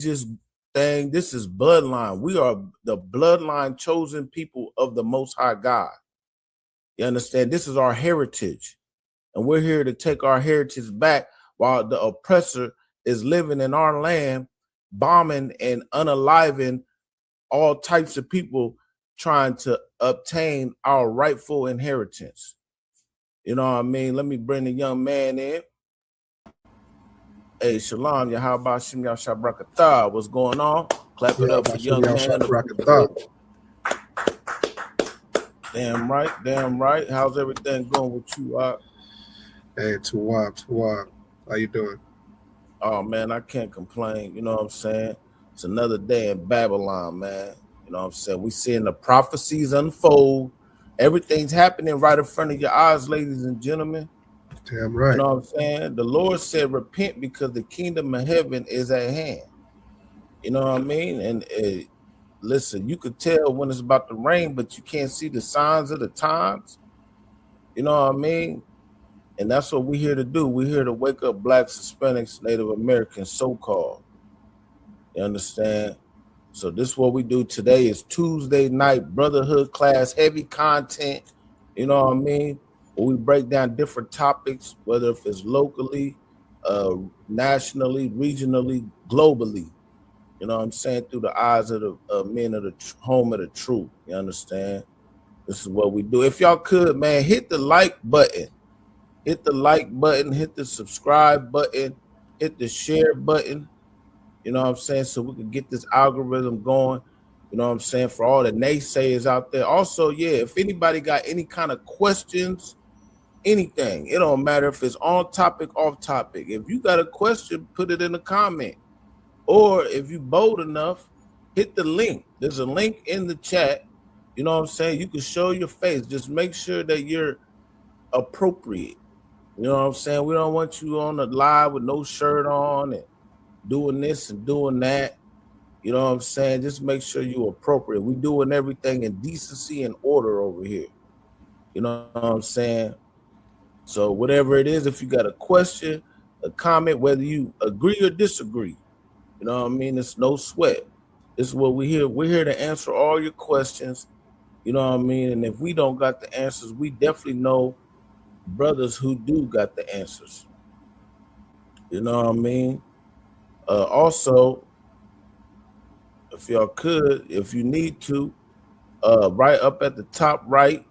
just thing. This is bloodline. We are the bloodline chosen people of the Most High God. You understand? This is our heritage. And we're here to take our heritage back while the oppressor is living in our land, bombing and unaliving all types of people trying to obtain our rightful inheritance. You know what I mean? Let me bring the young man in. Hey, Shalom, Yahweh Shem Yashabrakatah. What's going on? Clap it up for young man. Damn right, damn right. How's everything going with you? Hey, Tawab. How you doing? Oh man, I can't complain. You know what I'm saying? It's another day in Babylon, man. You know what I'm saying? We seeing the prophecies unfold. Everything's happening right in front of your eyes, ladies and gentlemen. Damn right. You know what I'm saying? The Lord said, repent because the kingdom of heaven is at hand. You know what I mean? And listen, you could tell when it's about to rain, but you can't see the signs of the times. You know what I mean? And that's what we're here to do. We're here to wake up Blacks, Hispanics, Native Americans, so-called. You understand? So this is what we do today is Tuesday night brotherhood class, heavy content. You know what I mean? Where we break down different topics, whether if it's locally, nationally, regionally, globally. You know what I'm saying? Through the eyes of the men of the home of the truth. You understand? This is what we do. If y'all could, man, hit the like button. Hit the like button. Hit the subscribe button. Hit the share button. You know what I'm saying? So we can get this algorithm going. You know what I'm saying? For all the naysayers out there. Also, yeah, if anybody got any kind of questions, anything, it don't matter if it's on topic, off topic. If you got a question, put it in the comment. Or if you bold enough, hit the link. There's a link in the chat. You know what I'm saying? You can show your face. Just make sure that you're appropriate. You know what I'm saying? We don't want you on the live with no shirt on and doing this and doing that. You know what I'm saying? Just make sure you're appropriate. We're doing everything in decency and order over here. You know what I'm saying? So whatever it is, if you got a question, a comment, whether you agree or disagree, you know what I mean? It's no sweat. This is what we're here. We're here to answer all your questions. You know what I mean? And if we don't got the answers, we definitely know brothers who do got the answers. You know what I mean? Also, if y'all could, if you need to, right up at the top right,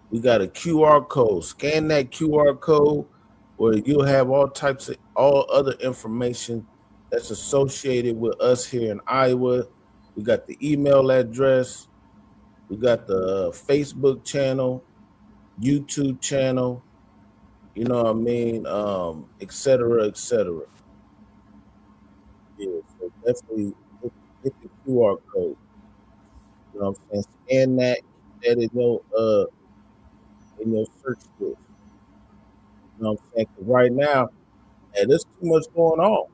we got a QR code. Scan that QR code where you'll have all types of all other information that's associated with us here in Iowa. We got the email address. We got the Facebook channel, YouTube channel, you know what I mean, et cetera, et cetera. Yeah, so definitely hit the QR code. You know what I'm saying? Scan that, keep that in your search list. You know what I'm saying? Because right now, man, there's too much going on.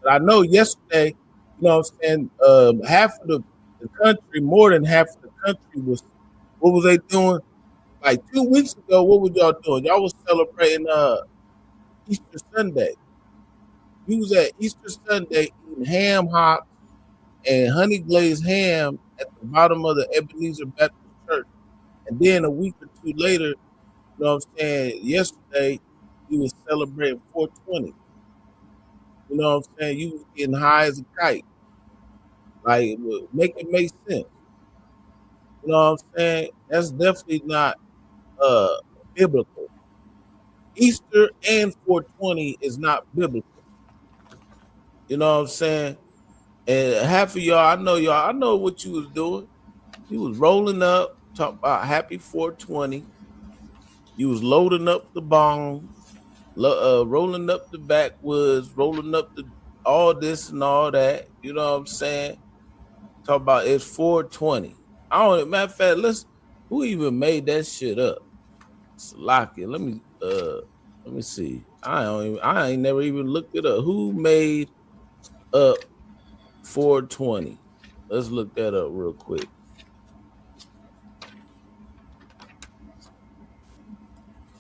But I know yesterday, you know what I'm saying, half of the country, more than half of the country what was they doing? Like 2 weeks ago, what were y'all doing? Y'all was celebrating Easter Sunday. We was at Easter Sunday eating ham hocks and honey glazed ham at the bottom of the Ebenezer Baptist Church. And then a week or two later, you know what I'm saying, yesterday, we was celebrating 420. You know what I'm saying? You was getting high as a kite. Like, make it make sense. You know what I'm saying? That's definitely not uh biblical. Easter and 420 is not biblical. You know what I'm saying? And half of y'all, I know what you was doing. You was rolling up, talking about happy 420. You was loading up the bong, rolling up the backwoods, rolling up the all this and all that. You know what I'm saying? Talk about it's 420. I don't. Matter of fact, who even made that shit up? Salakia. Let me see. I ain't never even looked it up. Who made up 420? Let's look that up real quick.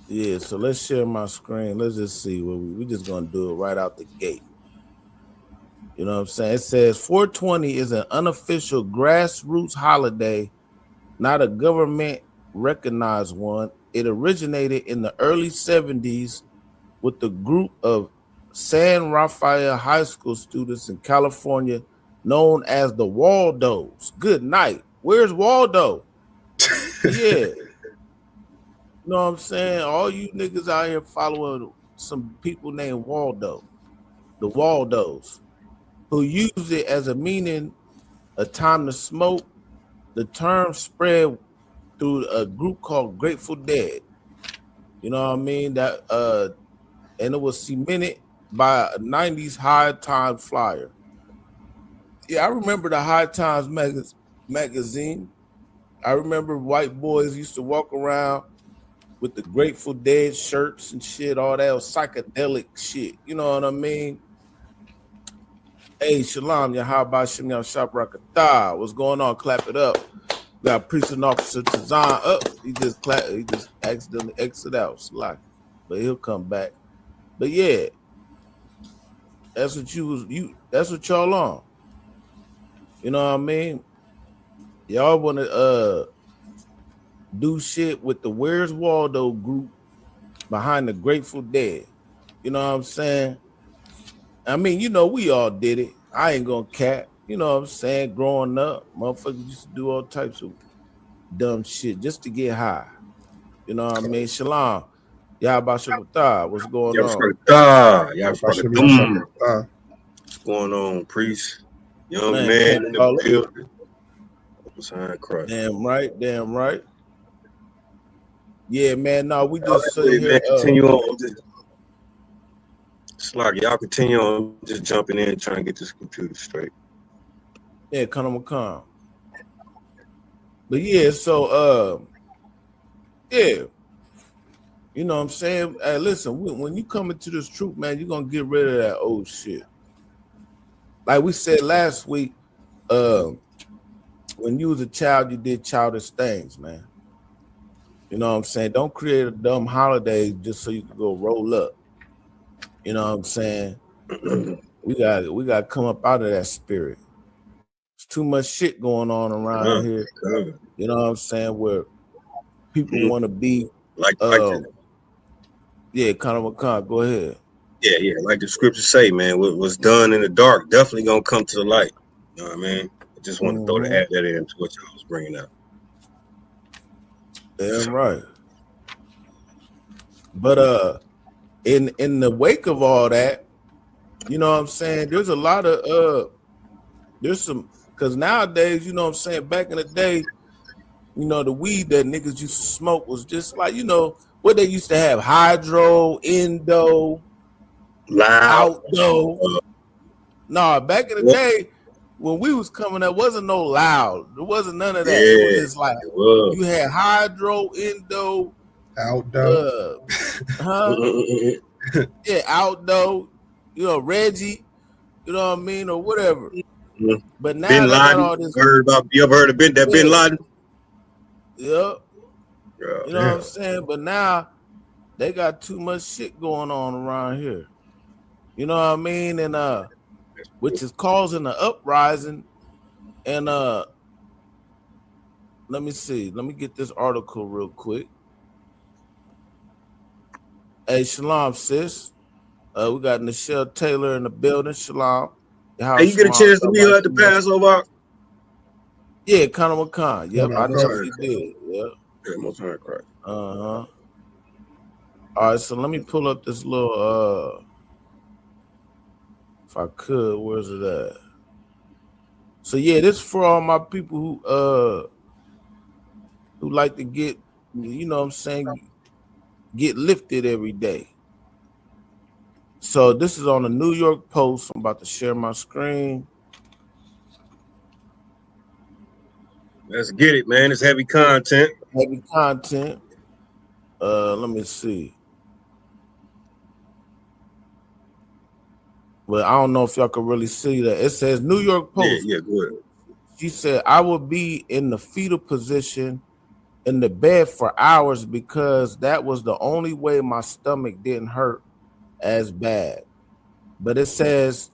Yeah, so let's share my screen. Let's just see what we just gonna do it right out the gate. You know what I'm saying? It says 420 is an unofficial grassroots holiday, not a government recognized one. It originated in the early 70s with the group of San Rafael High School students in California known as the Waldos. Good night. Where's Waldo? Yeah. You know what I'm saying? All you niggas out here following some people named Waldo, the Waldos, who use it as a meaning, a time to smoke. The term spread through a group called Grateful Dead. You know what I mean? That and it was cemented by a 90s High Times flyer. Yeah, I remember the High Times magazine. I remember white boys used to walk around with the Grateful Dead shirts and shit, all that psychedelic shit. You know what I mean? Hey, Shalom, Yahaba Shem Shop Rakatah. What's going on? Clap it up. Got Precinct Officer Tazan up. He just accidentally exited out. Slack. But he'll come back. But yeah, that's what that's what y'all on. You know what I mean? Y'all wanna do shit with the Where's Waldo group behind the Grateful Dead. You know what I'm saying? I mean, you know, we all did it. I ain't gonna cap. You know what I'm saying? Growing up, motherfuckers used to do all types of dumb shit just to get high. You know what I mean? Shalom. Yahba Shabbatah. What's going on? What's going on, priest? Young man in the building. Damn right, damn right. Yeah, man. No, we just here. Continue on. Slug, y'all continue on just jumping in and trying to get this computer straight. Yeah, come. But yeah, so yeah. You know what I'm saying? Hey, listen, when you come into this truth, man, you're gonna get rid of that old shit. Like we said last week, when you was a child, you did childish things, man. You know what I'm saying? Don't create a dumb holiday just so you can go roll up. You know what I'm saying? we got to come up out of that spirit. There's too much shit going on around here. You know what I'm saying? Where people want to be like yeah, Khan, go ahead. Yeah, like the scriptures say, man, what was done in the dark definitely gonna come to the light. You know what I mean? I just want to add that into what y'all was bringing up. Damn right. But in the wake of all that, you know what I'm saying, there's a lot of there's some, because nowadays, you know what I'm saying, back in the day, you know, the weed that niggas used to smoke was just like, you know, what they used to have: hydro, endo, loud, outdo. Nah, back in the day when we was coming up, wasn't no loud. There wasn't none of that. Yeah, it was just like you had hydro, endo, outdo, yeah, outdo, you know, Reggie, you know what I mean, or whatever. But now Bin they Laden, got all this. You ever heard of Bin Laden? Yep. You know what I'm saying? But now they got too much shit going on around here. You know what I mean? And which is causing an uprising. And let me see. Let me get this article real quick. Hey, shalom, sis. We got Nichelle Taylor in the building. Shalom. Hey, you get a chance to meet her at the Passover? Yeah, Conor McCon. Yep, I definitely did. Yep. All right, so let me pull up this little if I could, where's it at? So yeah, this is for all my people who like to get, you know what I'm saying, get lifted every day. So this is on the New York Post. I'm about to share my screen. Let's get it, man. It's heavy content. Heavy content. Let me see. Well, I don't know if y'all can really see that. It says New York Post. Yeah, go ahead. She said, I will be in the fetal position in the bed for hours because that was the only way my stomach didn't hurt as bad. But it says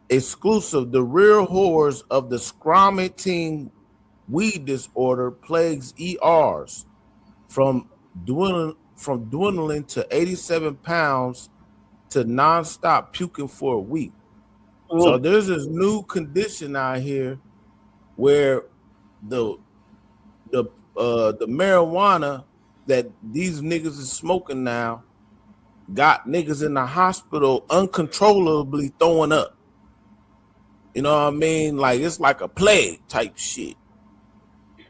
exclusive. The real horrors of the scarmatine weed disorder plagues ERs from dwindling to 87 pounds to nonstop puking for a week. So there's this new condition out here where the marijuana that these niggas is smoking now got niggas in the hospital uncontrollably throwing up. You know what I mean? Like it's like a plague type shit.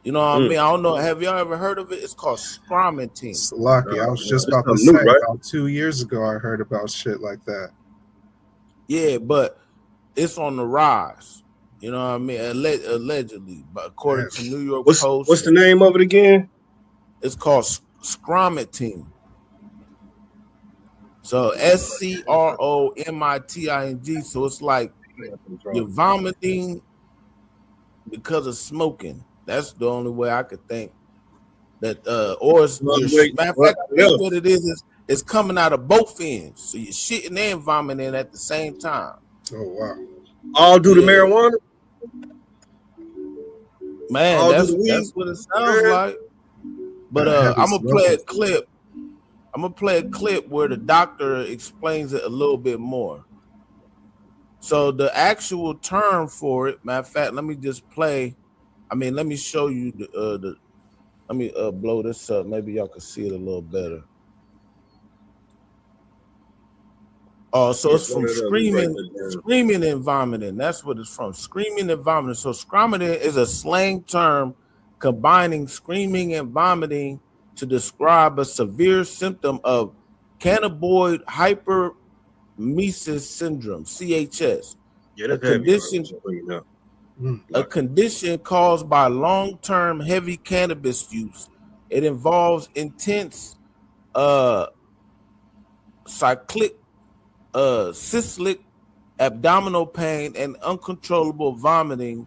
You know what I mean? I don't know. Have y'all ever heard of it? It's called scarmatine. Lucky. I was just about to say, about 2 years ago, I heard about shit like that. Yeah, but it's on the rise. You know what I mean? Allegedly, but according to New York Post. What's the name of it again? It's called scarmatine. So SCROMITING. So it's like you're vomiting because of smoking. That's the only way I could think that, or it's what it is it's coming out of both ends. So you're shitting and vomiting at the same time. Oh wow! All due to marijuana, man. That's what it sounds like. But I'm gonna play a clip. I'm gonna play a clip where the doctor explains it a little bit more. So the actual term for it, matter of fact, let me just play. Let me show you the let me blow this up. Maybe y'all can see it a little better. Oh, so it's from screaming and vomiting. That's what it's from. Screaming and vomiting. So scarmatine is a slang term combining screaming and vomiting to describe a severe symptom of cannabinoid hyperemesis syndrome, CHS. A condition caused by long-term heavy cannabis use. It involves intense cyclic abdominal pain and uncontrollable vomiting,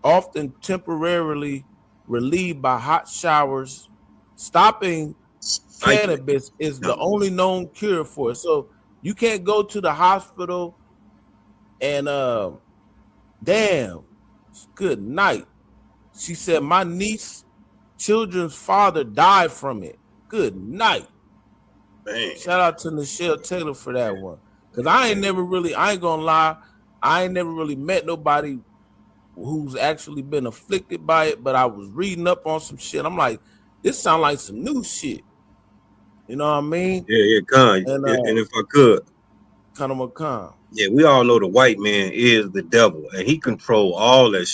often temporarily relieved by hot showers. Stopping cannabis is the only known cure for it. So you can't go to the hospital and damn, good night. She said, my niece, children's father died from it. Good night. Man. Shout out to Nichelle Taylor for that one. Because I ain't gonna lie, I ain't never really met nobody who's actually been afflicted by it, but I was reading up on some shit. I'm like, this sound like some new shit. You know what I mean? Yeah, and if I could. Khan. Yeah, we all know the white man is the devil, and he control all that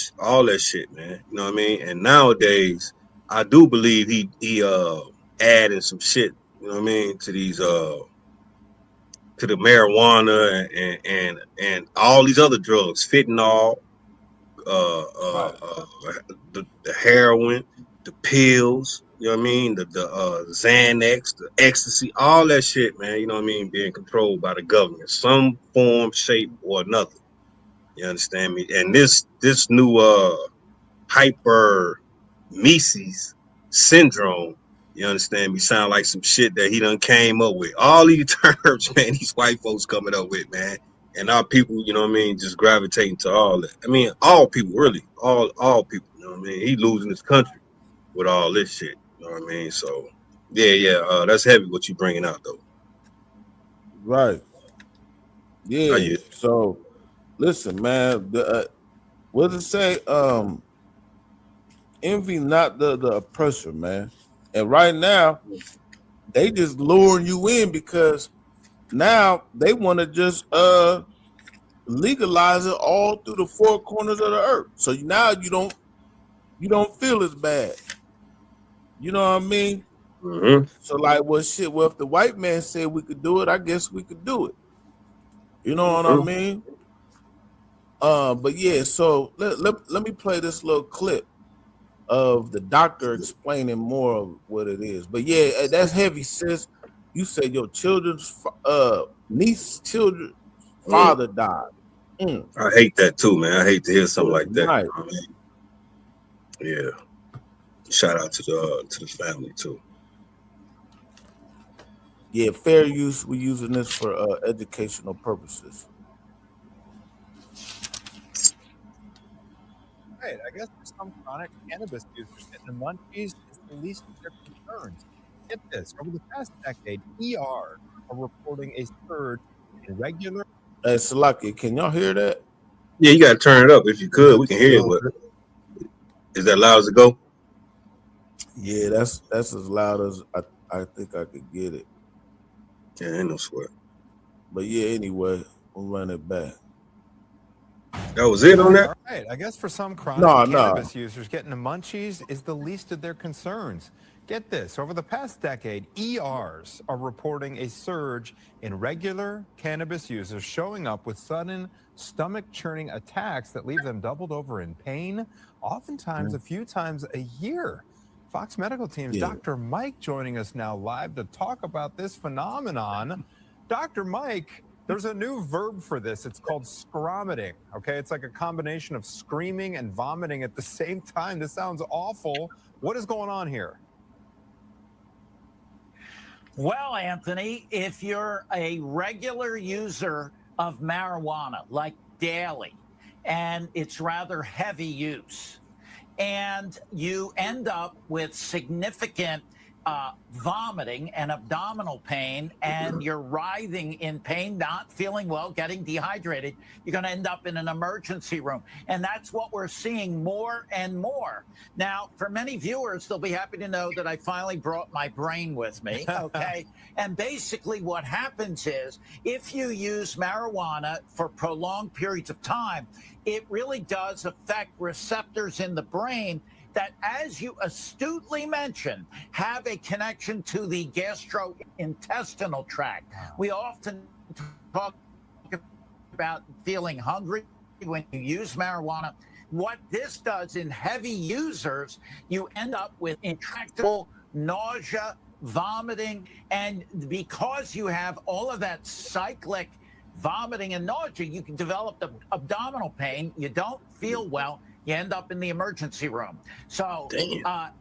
shit, man. You know what I mean? And nowadays, I do believe he adding some shit, you know what I mean, to these to the marijuana and all these other drugs, fentanyl, the heroin, the pills, you know what I mean, the Xanax, the ecstasy, all that shit, man, you know what I mean, being controlled by the government, some form, shape, or another. You understand me? And this new hyperemesis syndrome, you understand me, sound like some shit that he done came up with. All these terms, man, these white folks coming up with, man. And our people, you know what I mean, just gravitating to all that. I mean, all people, really, all people, you know what I mean? He losing his country with all this shit, you know what I mean? So, yeah, that's heavy what you bringing out, though. Right. Yeah. So, listen, man, what does it say? Envy not the oppressor, man. And right now, they just luring you in because now they want to just legalize it all through the four corners of the earth. So now you don't feel as bad. You know what I mean? Mm-hmm. So like, well, shit. Well, if the white man said we could do it, I guess we could do it. You know what I mean? But yeah. So let me play this little clip of the doctor explaining more of what it is. But yeah, that's heavy, sis. You said your children's father died. I hate that too, man. I hate to hear something like that. Right. I mean, yeah. Shout out to the family too. Yeah, fair use. We're using this for educational purposes. right. I guess for some chronic cannabis users, getting the munchies is the least of their concerns. Get this: over the past decade, ER are reporting a surge in regular. Hey, Salaki, can y'all hear that? Yeah, you gotta turn it up if you could. We can hear it, but is that loud as it go? Yeah, that's as loud as I think I could get it. Yeah, ain't no sweat. But yeah, anyway, we'll run it back. That was it on that? All right. I guess for some chronic No. cannabis users, getting the munchies is the least of their concerns. Get this: over the past decade, ERs are reporting a surge in regular cannabis users showing up with sudden stomach churning attacks that leave them doubled over in pain, oftentimes a few times a year. Fox Medical Team's Dr. Mike joining us now live to talk about this phenomenon. Dr. Mike, there's a new verb for this. It's called scromiting. Okay, it's like a combination of screaming and vomiting at the same time. This sounds awful. What is going on here? Well, Anthony, if you're a regular user of marijuana, like daily, and it's rather heavy use, and you end up with significant vomiting and abdominal pain, and you're writhing in pain, not feeling well, getting dehydrated, you're going to end up in an emergency room. And that's what we're seeing more and more. Now, for many viewers, they'll be happy to know that I finally brought my brain with me, okay? And basically what happens is, if you use marijuana for prolonged periods of time, it really does affect receptors in the brain that, as you astutely mentioned, have a connection to the gastrointestinal tract. We often talk about feeling hungry when you use marijuana. What this does in heavy users, you end up with intractable nausea, vomiting, and because you have all of that cyclic vomiting and nausea, you can develop the abdominal pain. You don't feel well. You end up in the emergency room. So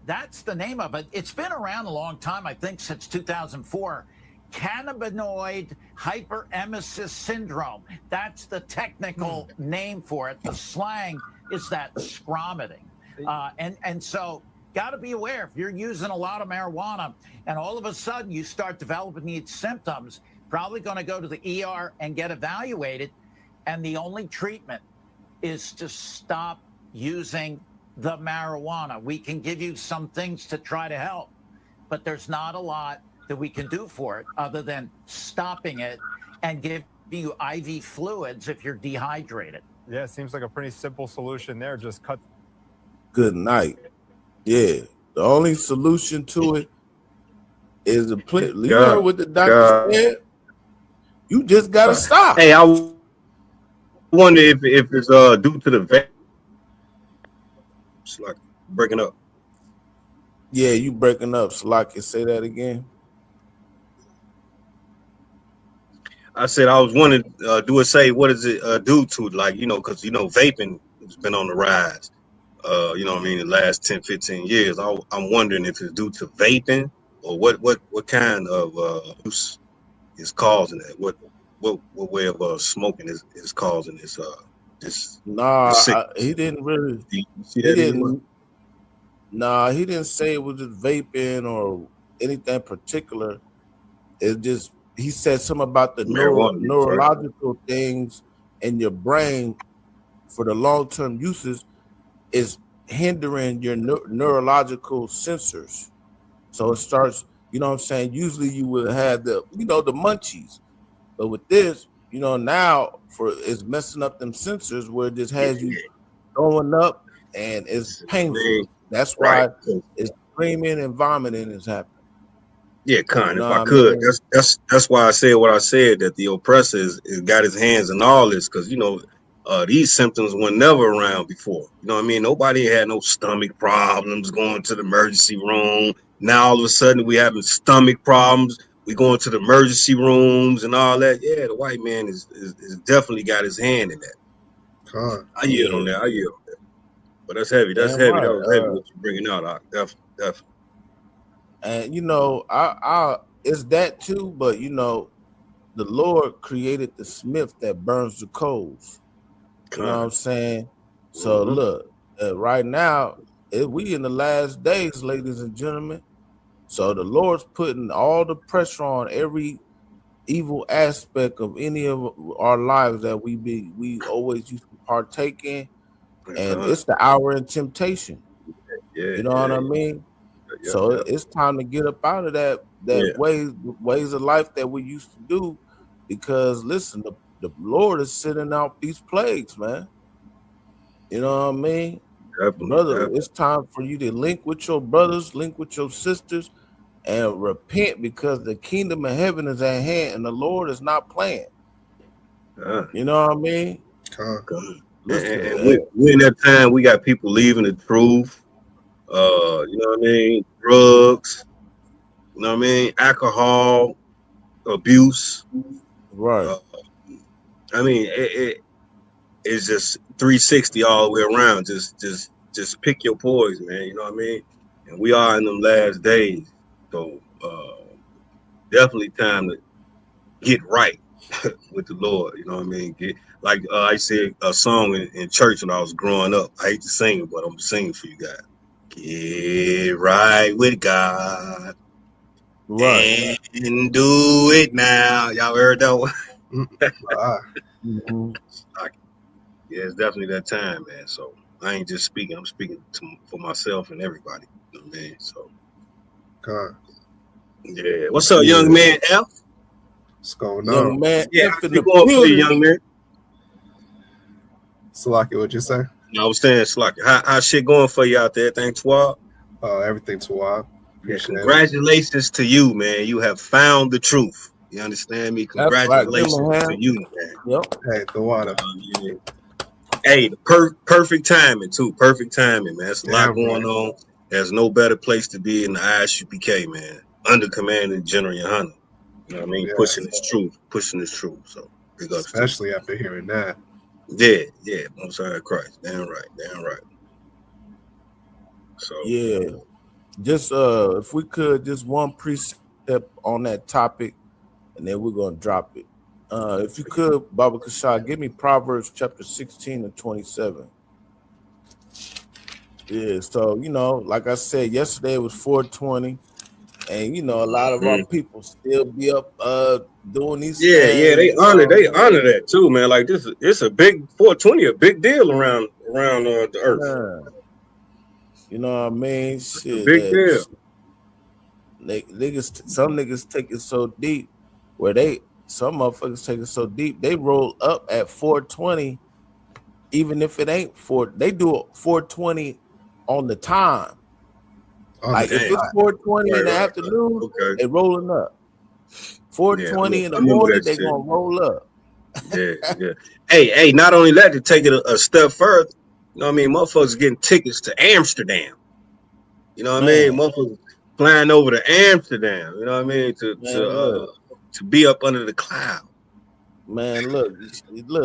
that's the name of it. It's been around a long time, I think since 2004. Cannabinoid hyperemesis syndrome. That's the technical name for it. The slang is that scromiting. And so got to be aware, if you're using a lot of marijuana and all of a sudden you start developing these symptoms, probably going to go to the ER and get evaluated. And the only treatment is to stop using the marijuana. We can give you some things to try to help, but there's not a lot that we can do for it other than stopping it and give you IV fluids if you're dehydrated. Yeah, it seems like a pretty simple solution there. Just cut. Good night. Yeah, the only solution to it is a you heard what the doctor said. You just gotta stop. Hey, I wonder if it's due to the vape. It's like breaking up. Yeah, you breaking up. Salaki, say that again. I said I was wondering, do it say what is it due to? Like, because vaping has been on the rise. You know what I mean, in the last 10, 15 years. I'm wondering if it's due to vaping or what kind of use is causing that. What way of smoking is causing this Nah, this he didn't really. he didn't. Nah, he didn't say it was just vaping or anything particular. It just, he said something about the neurological things in your brain for the long-term uses is hindering your neurological sensors. So it starts, you know what I'm saying? Usually you would have the munchies. But with this, now it's messing up them sensors where it just has you going up and it's painful. That's why it's screaming and vomiting is happening. Yeah, if I could, that's why I said what I said, that the oppressor is got his hands in all this, because these symptoms were never around before. You know what I mean? Nobody had no stomach problems going to the emergency room. Now all of a sudden we having stomach problems. We going to the emergency rooms and all that. Yeah, the white man is definitely got his hand in that. I yield on that. But that's heavy. That's heavy. That was heavy what you're bringing out. Definitely. And I it's that too, but the Lord created the smith that burns the coals. You know what I'm saying? So look, right now, we in the last days, ladies and gentlemen. So the Lord's putting all the pressure on every evil aspect of any of our lives that we always used to partake in, and it's the hour in temptation. You know what I mean? So it's time to get up out of that ways of life that we used to do, because listen, the Lord is sending out these plagues, man. You know what I mean? Brother, it's time for you to link with your brothers, link with your sisters, and repent, because the kingdom of heaven is at hand and the Lord is not playing. You know what I mean? Listen, and we in that time, we got people leaving the truth. You know what I mean? Drugs, you know what I mean? Alcohol, abuse. Right. I mean, it's just 360 all the way around. Just pick your poison, man. You know what I mean? And we are in them last days. So definitely time to get right with the Lord. You know what I mean? Get like I said a song in church when I was growing up. I hate to sing it, but I'm singing for you guys. Get right with God. Right. And do it now. Y'all heard that one? Yeah, it's definitely that time, man. So I ain't just speaking. I'm speaking for myself and everybody. You know what I mean? So yeah. What's up, young man F? What's going Young on? man Yeah, F in you the going for you, building. young man? Salaki, what'd you say? I was saying, Slocky, how shit going for you out there? Everything twab? Everything Tawab. Yeah, congratulations to you, man. You have found the truth. You understand me? Congratulations to you, man. Yep. Hey, the water. Yeah. Hey, the perfect timing too. Perfect timing, man. There's a lot going on. There's no better place to be in the ISUPK, man. Under command of General Yohana. You know what I mean? Pushing this truth. So big ups. Especially after hearing that. Yeah. Most High Christ. Damn right. So yeah. Just if we could, just one precept on that topic, and then we're gonna drop it. If you could, Baba Kashad, give me Proverbs chapter 16 and 27. Yeah, so like I said, yesterday it was 420, and a lot of our people still be up doing these things. Yeah, they honor that too, man. Like it's a big 420, a big deal around the earth. You know what I mean? Shit, big deal. Some niggas take it so deep where some motherfuckers take it so deep they roll up at 420, even if it ain't 4. They do it 420 on the time. Like if it's 420 in the afternoon, they rolling up. 420 in the morning, they gonna roll up. Yeah. Hey, not only that, to take it a step further, you know what I mean? Motherfuckers getting tickets to Amsterdam. You know what I mean? Motherfuckers flying over to Amsterdam. You know what I mean? To be up under the cloud. Man, look,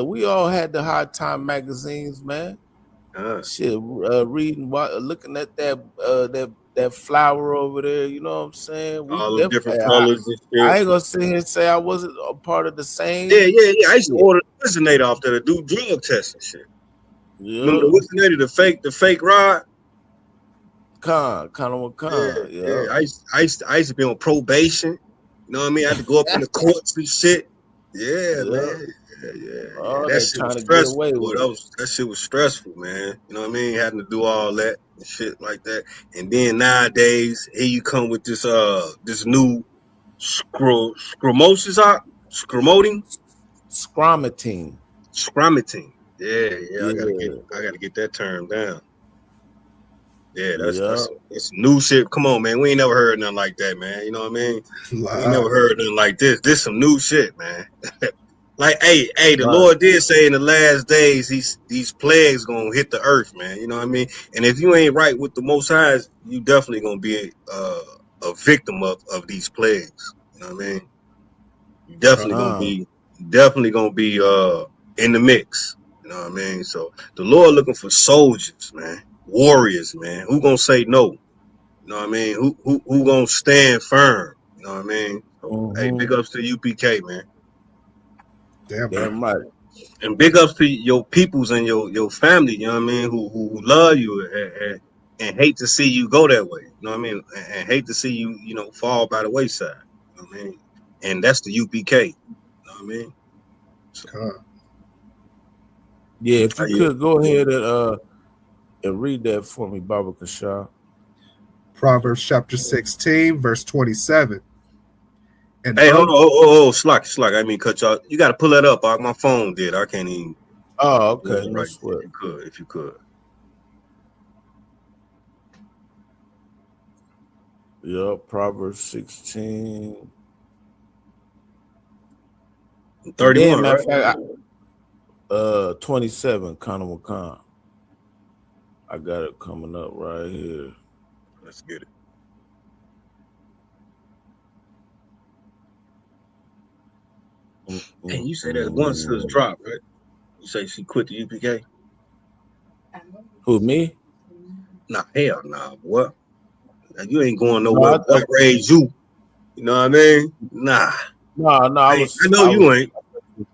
we all had the Hard Time magazines, man. Reading, looking at that flower over there. You know what I'm saying? All the different colors and shit. I ain't gonna sit here and say I wasn't a part of the same. Yeah. I used to order the Whizzinator off there to do drug tests and shit. Yeah. Remember the Whizzinator, the fake rod? Khan. Yeah. I used to be on probation. You know what I mean? I had to go up in the courts and shit. Yeah, man. Yeah. That shit was stressful. That shit was stressful, man. You know what I mean? Having to do all that and shit like that. And then nowadays, here you come with this new scromoting. Yeah. I gotta get that term down. Yeah, that's new shit. Come on, man. We ain't never heard nothing like that, man. You know what I mean? We ain't never heard nothing like this. This some new shit, man. Like, hey, the Lord did say in the last days, these plagues gonna hit the earth, man. You know what I mean? And if you ain't right with the Most High, you definitely gonna be a victim of these plagues. You know what I mean? You definitely gonna be in the mix. You know what I mean? So the Lord looking for soldiers, man. Warriors, man. Who gonna say no? You know what I mean? Who gonna stand firm? You know what I mean? So, hey, big ups to UPK, man. Damn right. And big ups to your peoples and your family, you know what I mean, who love you and hate to see you go that way. You know what I mean? And hate to see you, fall by the wayside. You know what I mean? And that's the UPK. You know what I mean? So, yeah, if you could go ahead and read that for me, Baba Kasha. Proverbs chapter 16, verse 27. And hey, hold on, Slack. I didn't mean cut y'all. You got to pull that up. My phone did. I can't even. Oh, okay. Right. If you could. Yep, Proverbs 16. 31, right? Fact, 27, Kana Khan. I got it coming up right here. Let's get it. And you say that one sis dropped, right? You say she quit the UPK? Who, me? Nah, hell nah, boy. You ain't going nowhere. What raised you? You know what I mean? Nah. I know you ain't.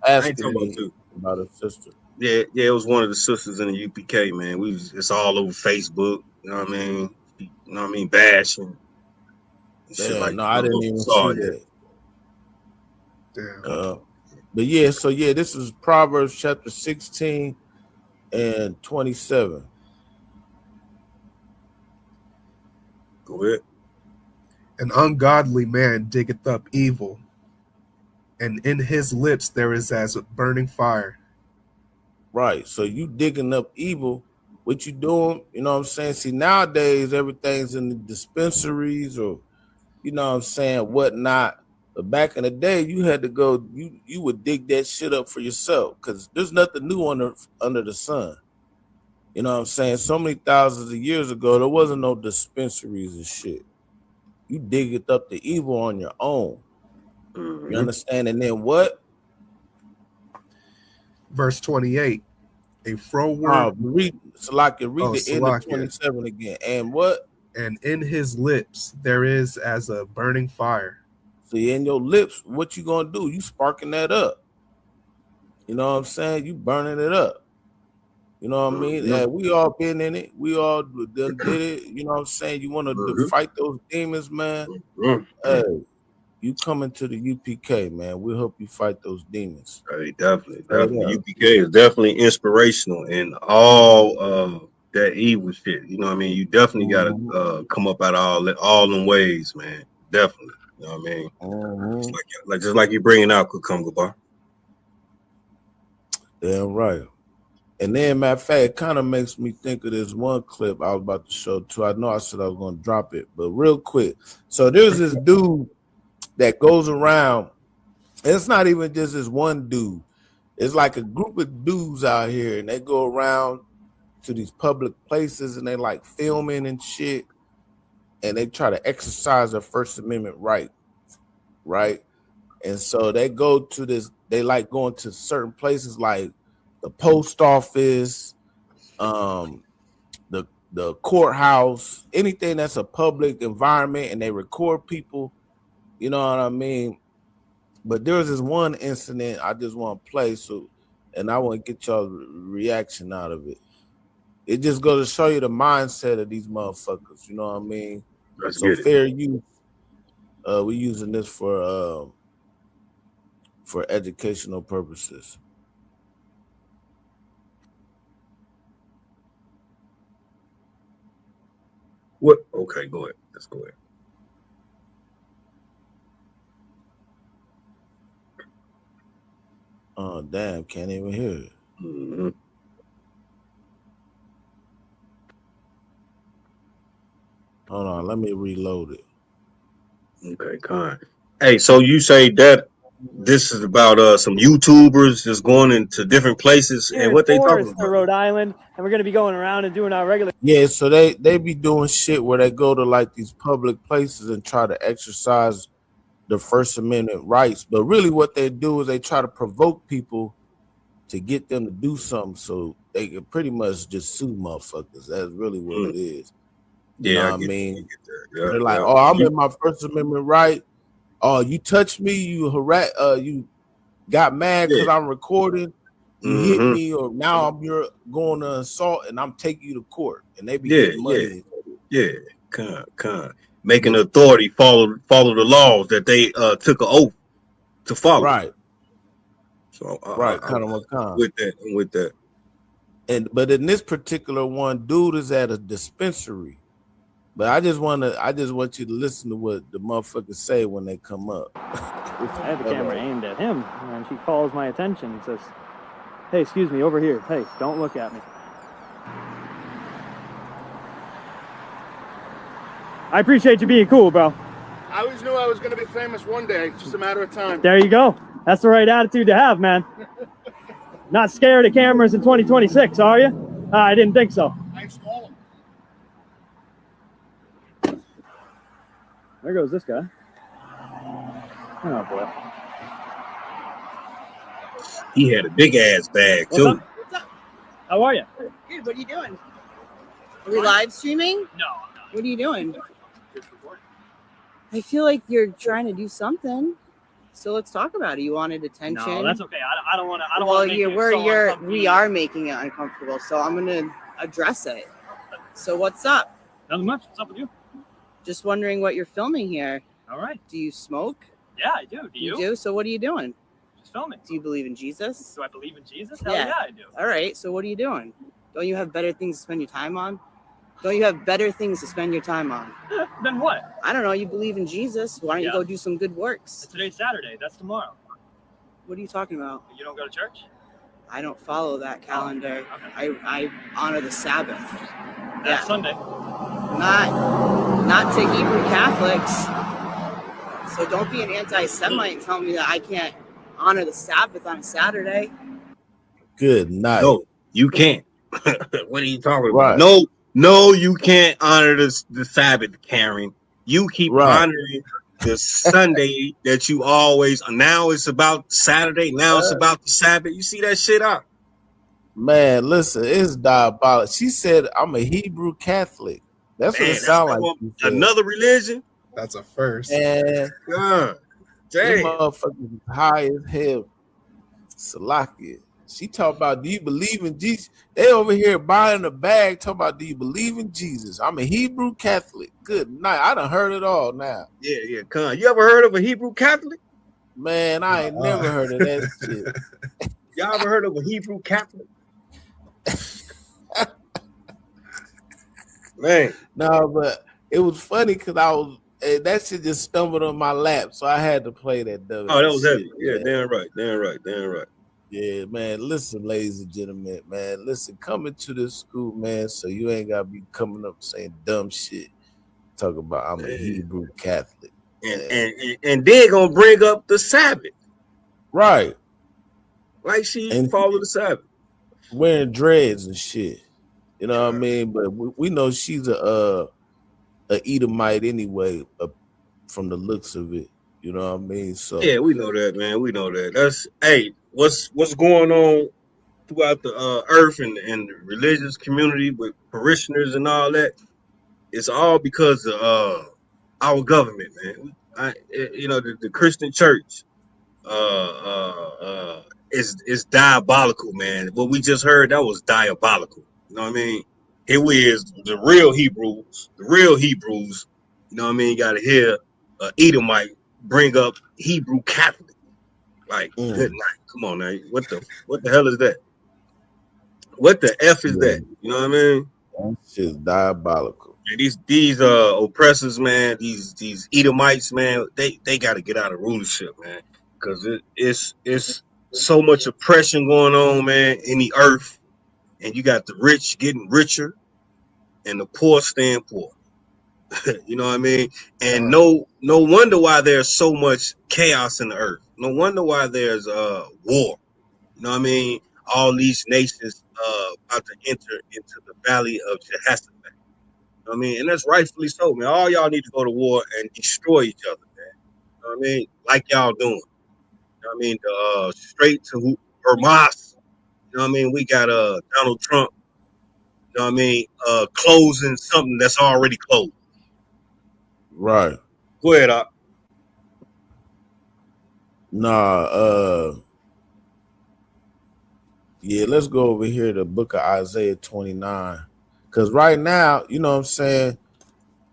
I ain't talking about her sister. Yeah, it was one of the sisters in the UPK, man. It's all over Facebook. You know what I mean? Bashing. Shit like no, I didn't even see that. Damn. But yeah, so yeah, this is Proverbs chapter 16 and 27. Go ahead. An ungodly man diggeth up evil, and in his lips there is as a burning fire. Right. So you digging up evil, what you doing? You know what I'm saying? See, nowadays everything's in the dispensaries or, you know what I'm saying, whatnot. But back in the day, you had to go, you would dig that shit up for yourself because there's nothing new under the sun. You know what I'm saying? So many thousands of years ago, there wasn't no dispensaries and shit. You dig it up the evil on your own. Mm-hmm. You understand? And then what? Verse 28. A froward. Read the end of 27 again. And what? And in his lips there is as a burning fire. See, in your lips, what you gonna do? You sparking that up. You know what I'm saying? You burning it up. You know what I mean? Yeah, we all been in it. We all done did it. You know what I'm saying? You want to fight those demons, man? Hey, you coming to the UPK, man. We'll help you fight those demons. Hey, definitely. UPK is definitely inspirational in all that evil shit. You know what I mean? You definitely got to come up out of all them ways, man. Definitely. You know what I mean? Just like you bringing out Kukumba Bar. Damn right. And then, matter of fact, it kind of makes me think of this one clip I was about to show too. I know I said I was going to drop it, but real quick. So there's this dude that goes around. It's not even just this one dude. It's like a group of dudes out here, and they go around to these public places, and they like filming and shit, and they try to exercise their First Amendment right? And so they go to this. They like going to certain places like the post office, the courthouse, anything that's a public environment, and they record people. You know what I mean? But there was this one incident I just want to play, and I want to get y'all reaction out of it. It just goes to show you the mindset of these motherfuckers. You know what I mean? So fair use. We're using this for educational purposes. What? Okay, go ahead. Let's go ahead. Oh, damn. Can't even hear it. Mm-hmm. Hold on. Let me reload it. Okay, kind. Hey, so you say that this is about some YouTubers just going into different places and what they talking about? Rhode Island, and we're going to be going around and doing our regular. Yeah, so they be doing shit where they go to like these public places and try to exercise the First Amendment rights. But really what they do is they try to provoke people to get them to do something so they can pretty much just sue motherfuckers. That's really what it is. You know what I mean? They're like, oh, I'm in my First Amendment right. Oh, you touched me, you got mad because I'm recording. You hit me, or now you're going to assault, and I'm taking you to court, and they be getting money. Making authority follow the laws that they took an oath to follow. Right. So kind of with that. But in this particular one, dude is at a dispensary. But I just want you to listen to what the motherfuckers say when they come up. I had the camera aimed at him, and she calls my attention and says, "Hey, excuse me, over here. Hey, don't look at me." I appreciate you being cool, bro. I always knew I was going to be famous one day. It's just a matter of time. There you go. That's the right attitude to have, man. Not scared of cameras in 2026, are you? I didn't think so. I install them. There goes this guy. Oh, boy. He had a big ass bag, What's too. up? How are you? Good. What are you doing? Are we live streaming? No, I'm not. What are you doing? I feel like you're trying to do something. So let's talk about it. You wanted attention. No, that's okay. I don't want to. I don't well, want to. we are making it uncomfortable. So I'm gonna address it. So what's up? Nothing much. What's up with you? Just wondering what you're filming here. All right. Do you smoke? Yeah, I do. Do you? You do. So what are you doing? Just filming. Do you believe in Jesus? Do I believe in Jesus? Hell Yeah. yeah, I do. All right. So what are you doing? Don't you have better things to spend your time on? Don't you have better things to spend your time on? Then what? I don't know. You believe in Jesus. Why don't you Yeah. go do some good works? Today's Saturday. That's tomorrow. What are you talking about? You don't go to church? I don't follow that calendar. Okay. I honor the Sabbath. That's Yeah. Sunday. Not to Hebrew Catholics. So don't be an anti-Semite and tell me that I can't honor the Sabbath on a Saturday. Good night. No, you can't. What are you talking Right. about? No, you can't honor the Sabbath, Karen. You keep honoring the Sunday that you always. Now it's about Saturday. Now it's about the Sabbath. You see that shit out? Man, listen, it's diabolical. She said, "I'm a Hebrew Catholic." That's what it sounds like. Another religion? That's a first. And God, them damn. motherfuckers high as hell. Salakia. She talk about, do you believe in Jesus? They over here buying a bag talking about, do you believe in Jesus? I'm a Hebrew Catholic. Good night. I done heard it all now. Yeah, con. You ever heard of a Hebrew Catholic? Man, I ain't never heard of that shit. Y'all ever heard of a Hebrew Catholic? Man. No, but it was funny because that shit just stumbled on my lap, so I had to play that. Oh, that was shit, heavy. Yeah, damn right. Yeah, man. Listen, ladies and gentlemen, man. Listen, coming to this school, man, so you ain't gotta be coming up saying dumb shit. Talk about I'm a Hebrew Catholic. And they're gonna bring up the Sabbath. Right. Like she follow the Sabbath. Wearing dreads and shit. You know what I mean? But we know she's a Edomite anyway, from the looks of it. You know what I mean? So yeah, we know that, man. We know that. That's what's going on throughout the earth and the religious community with parishioners and all that. It's all because of our government, man. The Christian church is diabolical, man. What we just heard, that was diabolical. You know what I mean? Here we is, the real Hebrews. You know what I mean? You got to hear Edomite bring up Hebrew Catholic. Like, good night. Come on now. What the hell is that? What the F is that? You know what I mean? That shit's diabolical. And these oppressors, man, these Edomites, man, they got to get out of rulership, man, because it's so much oppression going on, man, in the earth, and you got the rich getting richer, and the poor staying poor. You know what I mean? And no wonder why there's so much chaos in the earth. No wonder why there's war. You know what I mean? All these nations about to enter into the valley of Jehoshaphat. You know what I mean? And that's rightfully so, man. All y'all need to go to war and destroy each other, man. You know what I mean? Like y'all doing. You know what I mean? Straight to Hamas. You know what I mean? We got Donald Trump. You know what I mean? Closing something that's already closed. Right. Go ahead, Op. Yeah, let's go over here to the book of Isaiah 29. Because right now, you know what I'm saying,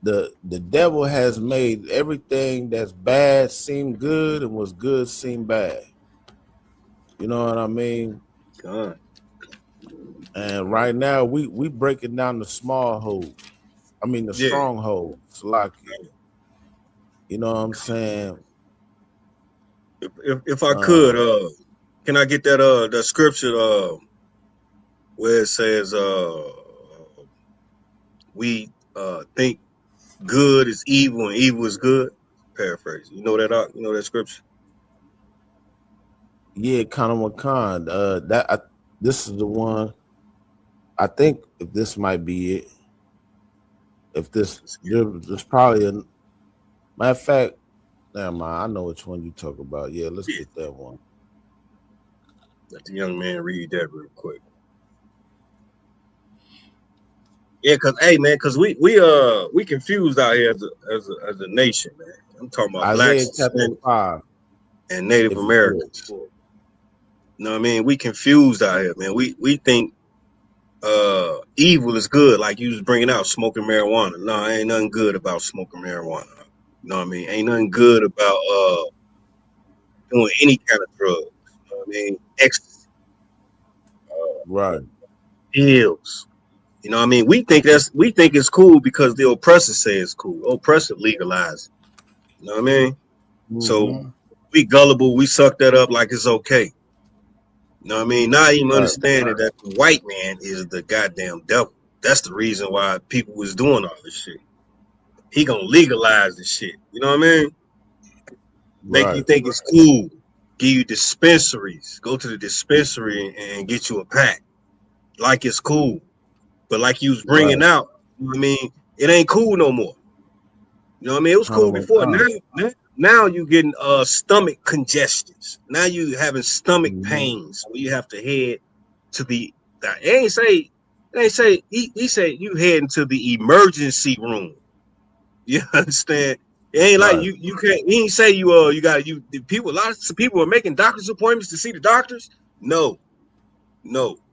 the devil has made everything that's bad seem good and what's good seem bad. You know what I mean? God. And right now we breaking down the small hole. I mean the Yeah. stronghold. Salakia. You know what I'm saying? If I could, can I get that scripture where it says we think good is evil and evil is good? Paraphrase. You know that you know that scripture? Yeah, kind of what kind. This is the one. I think if this might be it. If there's probably a matter of fact, never mind, I know which one you talk about. Yeah, let's get that one. Let the young man read that real quick. Yeah, cause we confused out here as a nation, man. I'm talking about Isaiah blacks chapter 5 and Native Americans. You know what I mean? We confused out here, man. We think evil is good, like you was bringing out smoking marijuana. No, ain't nothing good about smoking marijuana. You know what I mean? Ain't nothing good about doing any kind of drugs. You know what I mean? Ecstasy, right. pills. You know what I mean? We think it's cool because the oppressor say it's cool. Oppressor legalized. You know what I mean? Mm-hmm. So we gullible, we suck that up like it's okay. You know what I mean? Not even understanding that the white man is the goddamn devil. That's the reason why people was doing all this shit. He gonna legalize this shit. You know what I mean? Make you think it's cool. Give you dispensaries. Go to the dispensary and get you a pack. Like it's cool. But like you was bringing out, you know what I mean? It ain't cool no more. You know what I mean? It was cool before. Now you getting stomach congestions. Now you having stomach pains where you have to head to the. He said you heading to the emergency room. You understand? It ain't like you can't. He ain't say you got people. Lots of people are making doctor's appointments to see the doctors. No,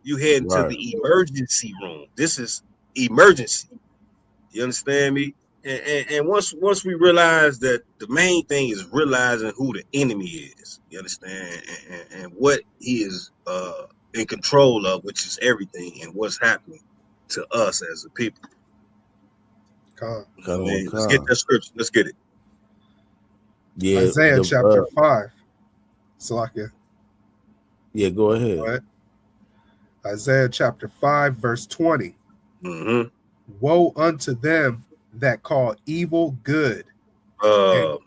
you heading to the emergency room. This is emergency. You understand me? And once we realize that the main thing is realizing who the enemy is, you understand, and what he is in control of, which is everything, and what's happening to us as a people. Let's get that scripture. Let's get it. Yeah, Isaiah chapter 5. Salakia. Yeah, go ahead. Isaiah chapter 5, verse 20. Mm-hmm. Woe unto them that call evil good. What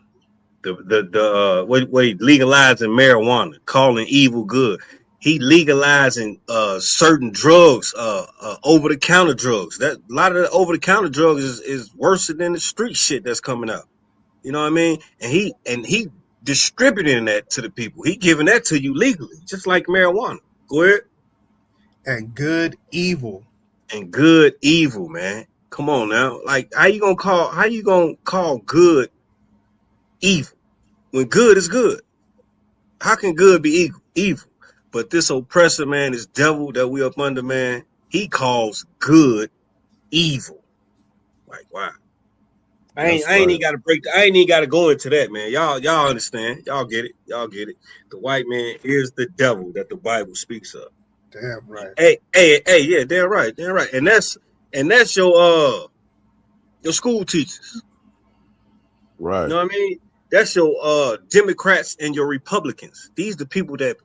legalizing marijuana, calling evil good. He legalizing certain drugs, over the counter drugs. That a lot of the over the counter drugs is worse than the street shit that's coming out. You know what I mean? And he distributing that to the people. He giving that to you legally, just like marijuana. Go ahead. And good evil. And good evil, man. Come on now. Like, how you gonna call good evil when good is good? How can good be evil? But this oppressor, man, this devil that we up under, man, he calls good evil. Like, wow. I ain't even gotta go into that, man. Y'all understand. Y'all get it. The white man is the devil that the Bible speaks of. Damn right. Hey, yeah, damn right. And that's your school teachers. Right. You know what I mean? That's your Democrats and your Republicans. These the people that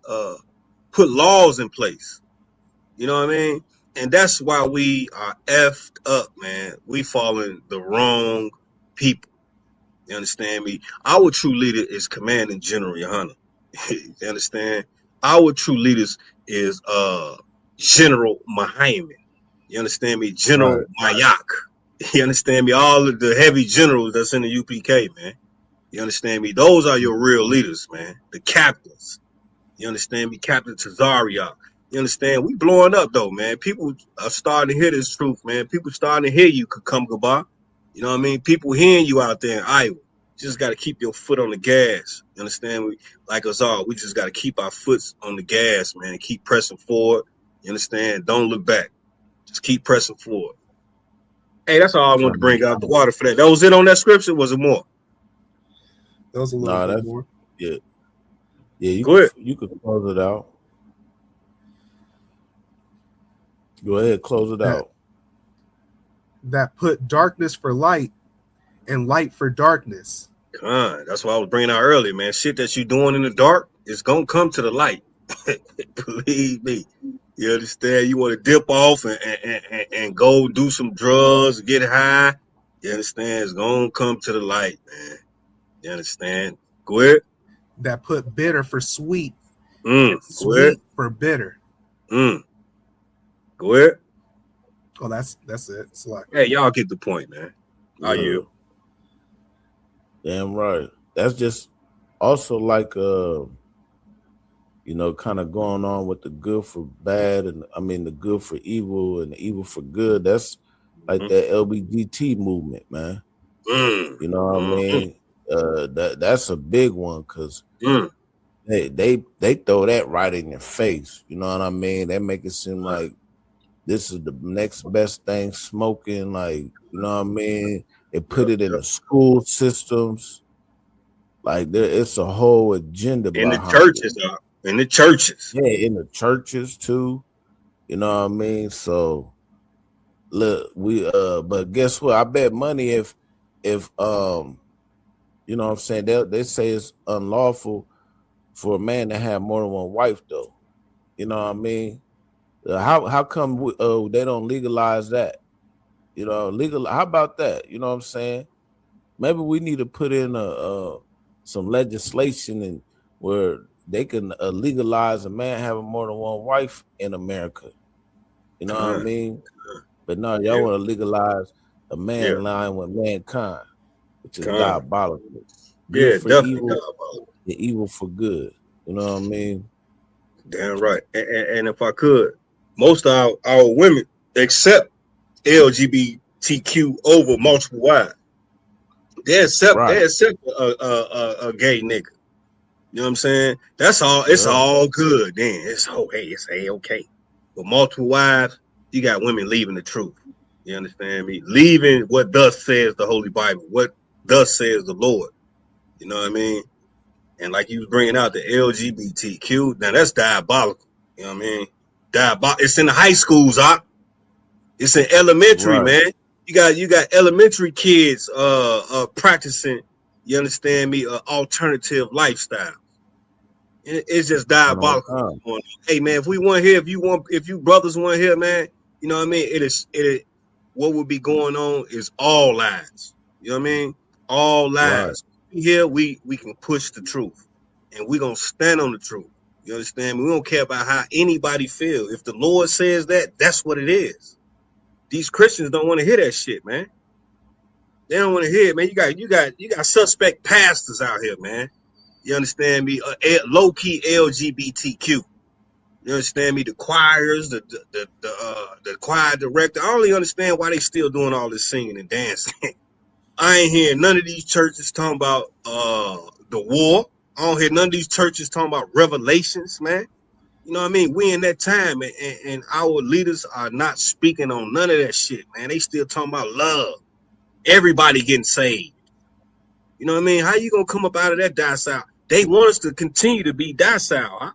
put laws in place. You know what I mean? And that's why we are effed up, man. We following the wrong people. You understand me? Our true leader is Commanding General Yohana. You understand? Our true leaders is General Mahayman. You understand me? General Mayak. You understand me? All of the heavy generals that's in the UPK, man. You understand me? Those are your real leaders, man. The captains. You understand me? Captain Tazaria. You understand? We blowing up though, man. People are starting to hear this truth, man. People starting to hear you, Kakumgaba. You know what I mean? People hearing you out there in Iowa. You just got to keep your foot on the gas. You understand? Like us all, we just got to keep our foot on the gas, man. Keep pressing forward. You understand? Don't look back. Just keep pressing forward. Hey, that's all I wanted to bring out the water for that. That was it on that scripture. Was it more? That was a little bit more. Yeah. Yeah, you could close it out. Go ahead, close it out. That put darkness for light and light for darkness. That's what I was bringing out earlier, man. Shit that you doing in the dark is gonna come to the light. Believe me. You understand? You want to dip off and go do some drugs, get high. You understand? It's gonna come to the light, man. You understand? Go ahead. That put bitter for sweet. Sweet for bitter. Go ahead. Oh, that's it. It's like, hey, y'all get the point, man. Are you? Damn right. That's just also like kind of going on with the good for bad, and I mean the good for evil and the evil for good. That's like that LBGT movement, man. You know what I mean? That's a big one because they throw that right in your face. You know what I mean? They make it seem like this is the next best thing, smoking. Like, you know what I mean? They put it in the school systems. Like it's a whole agenda in the churches. In the churches. Yeah, in the churches too. You know what I mean? So look, but guess what? I bet money if you know what I'm saying, they say it's unlawful for a man to have more than one wife though. You know what I mean? How come they don't legalize that? You know, how about that? You know what I'm saying? Maybe we need to put in some legislation and where they can legalize a man having more than one wife in America. You know what I mean? But no, y'all want to legalize a man lying with mankind, which is diabolical. Good for definitely evil, diabolical. The evil for good. You know what I mean? Damn right. And if I could, most of our women accept LGBTQ over multiple wives. They accept a gay nigga. You know what I'm saying? That's all. It's all good. Then it's okay. But multiple wives, you got women leaving the truth. You understand me? Leaving what thus says the Holy Bible. What thus says the Lord. You know what I mean? And like you was bringing out the LGBTQ, now that's diabolical. You know what I mean? It's in the high schools, it's in elementary, man. You got elementary kids practicing, you understand me, alternative lifestyle. It's just diabolical. Hey man, if we want here, if you brothers want here, man, you know what I mean? It is what would be going on is all lies. You know what I mean? All lies. Here we can push the truth and we're gonna stand on the truth. You understand me? We don't care about how anybody feels. If the Lord says that, that's what it is. These Christians don't want to hear that shit, man. They don't want to hear it, man. You got suspect pastors out here, man. You understand me? Low key LGBTQ. You understand me? The choirs, the choir director. I only understand why they still doing all this singing and dancing. I ain't hearing none of these churches talking about the war. I don't hear none of these churches talking about revelations, man. You know what I mean? We in that time, and our leaders are not speaking on none of that shit, man. They still talking about love. Everybody getting saved. You know what I mean? How you gonna come up out of that docile? They want us to continue to be docile, huh?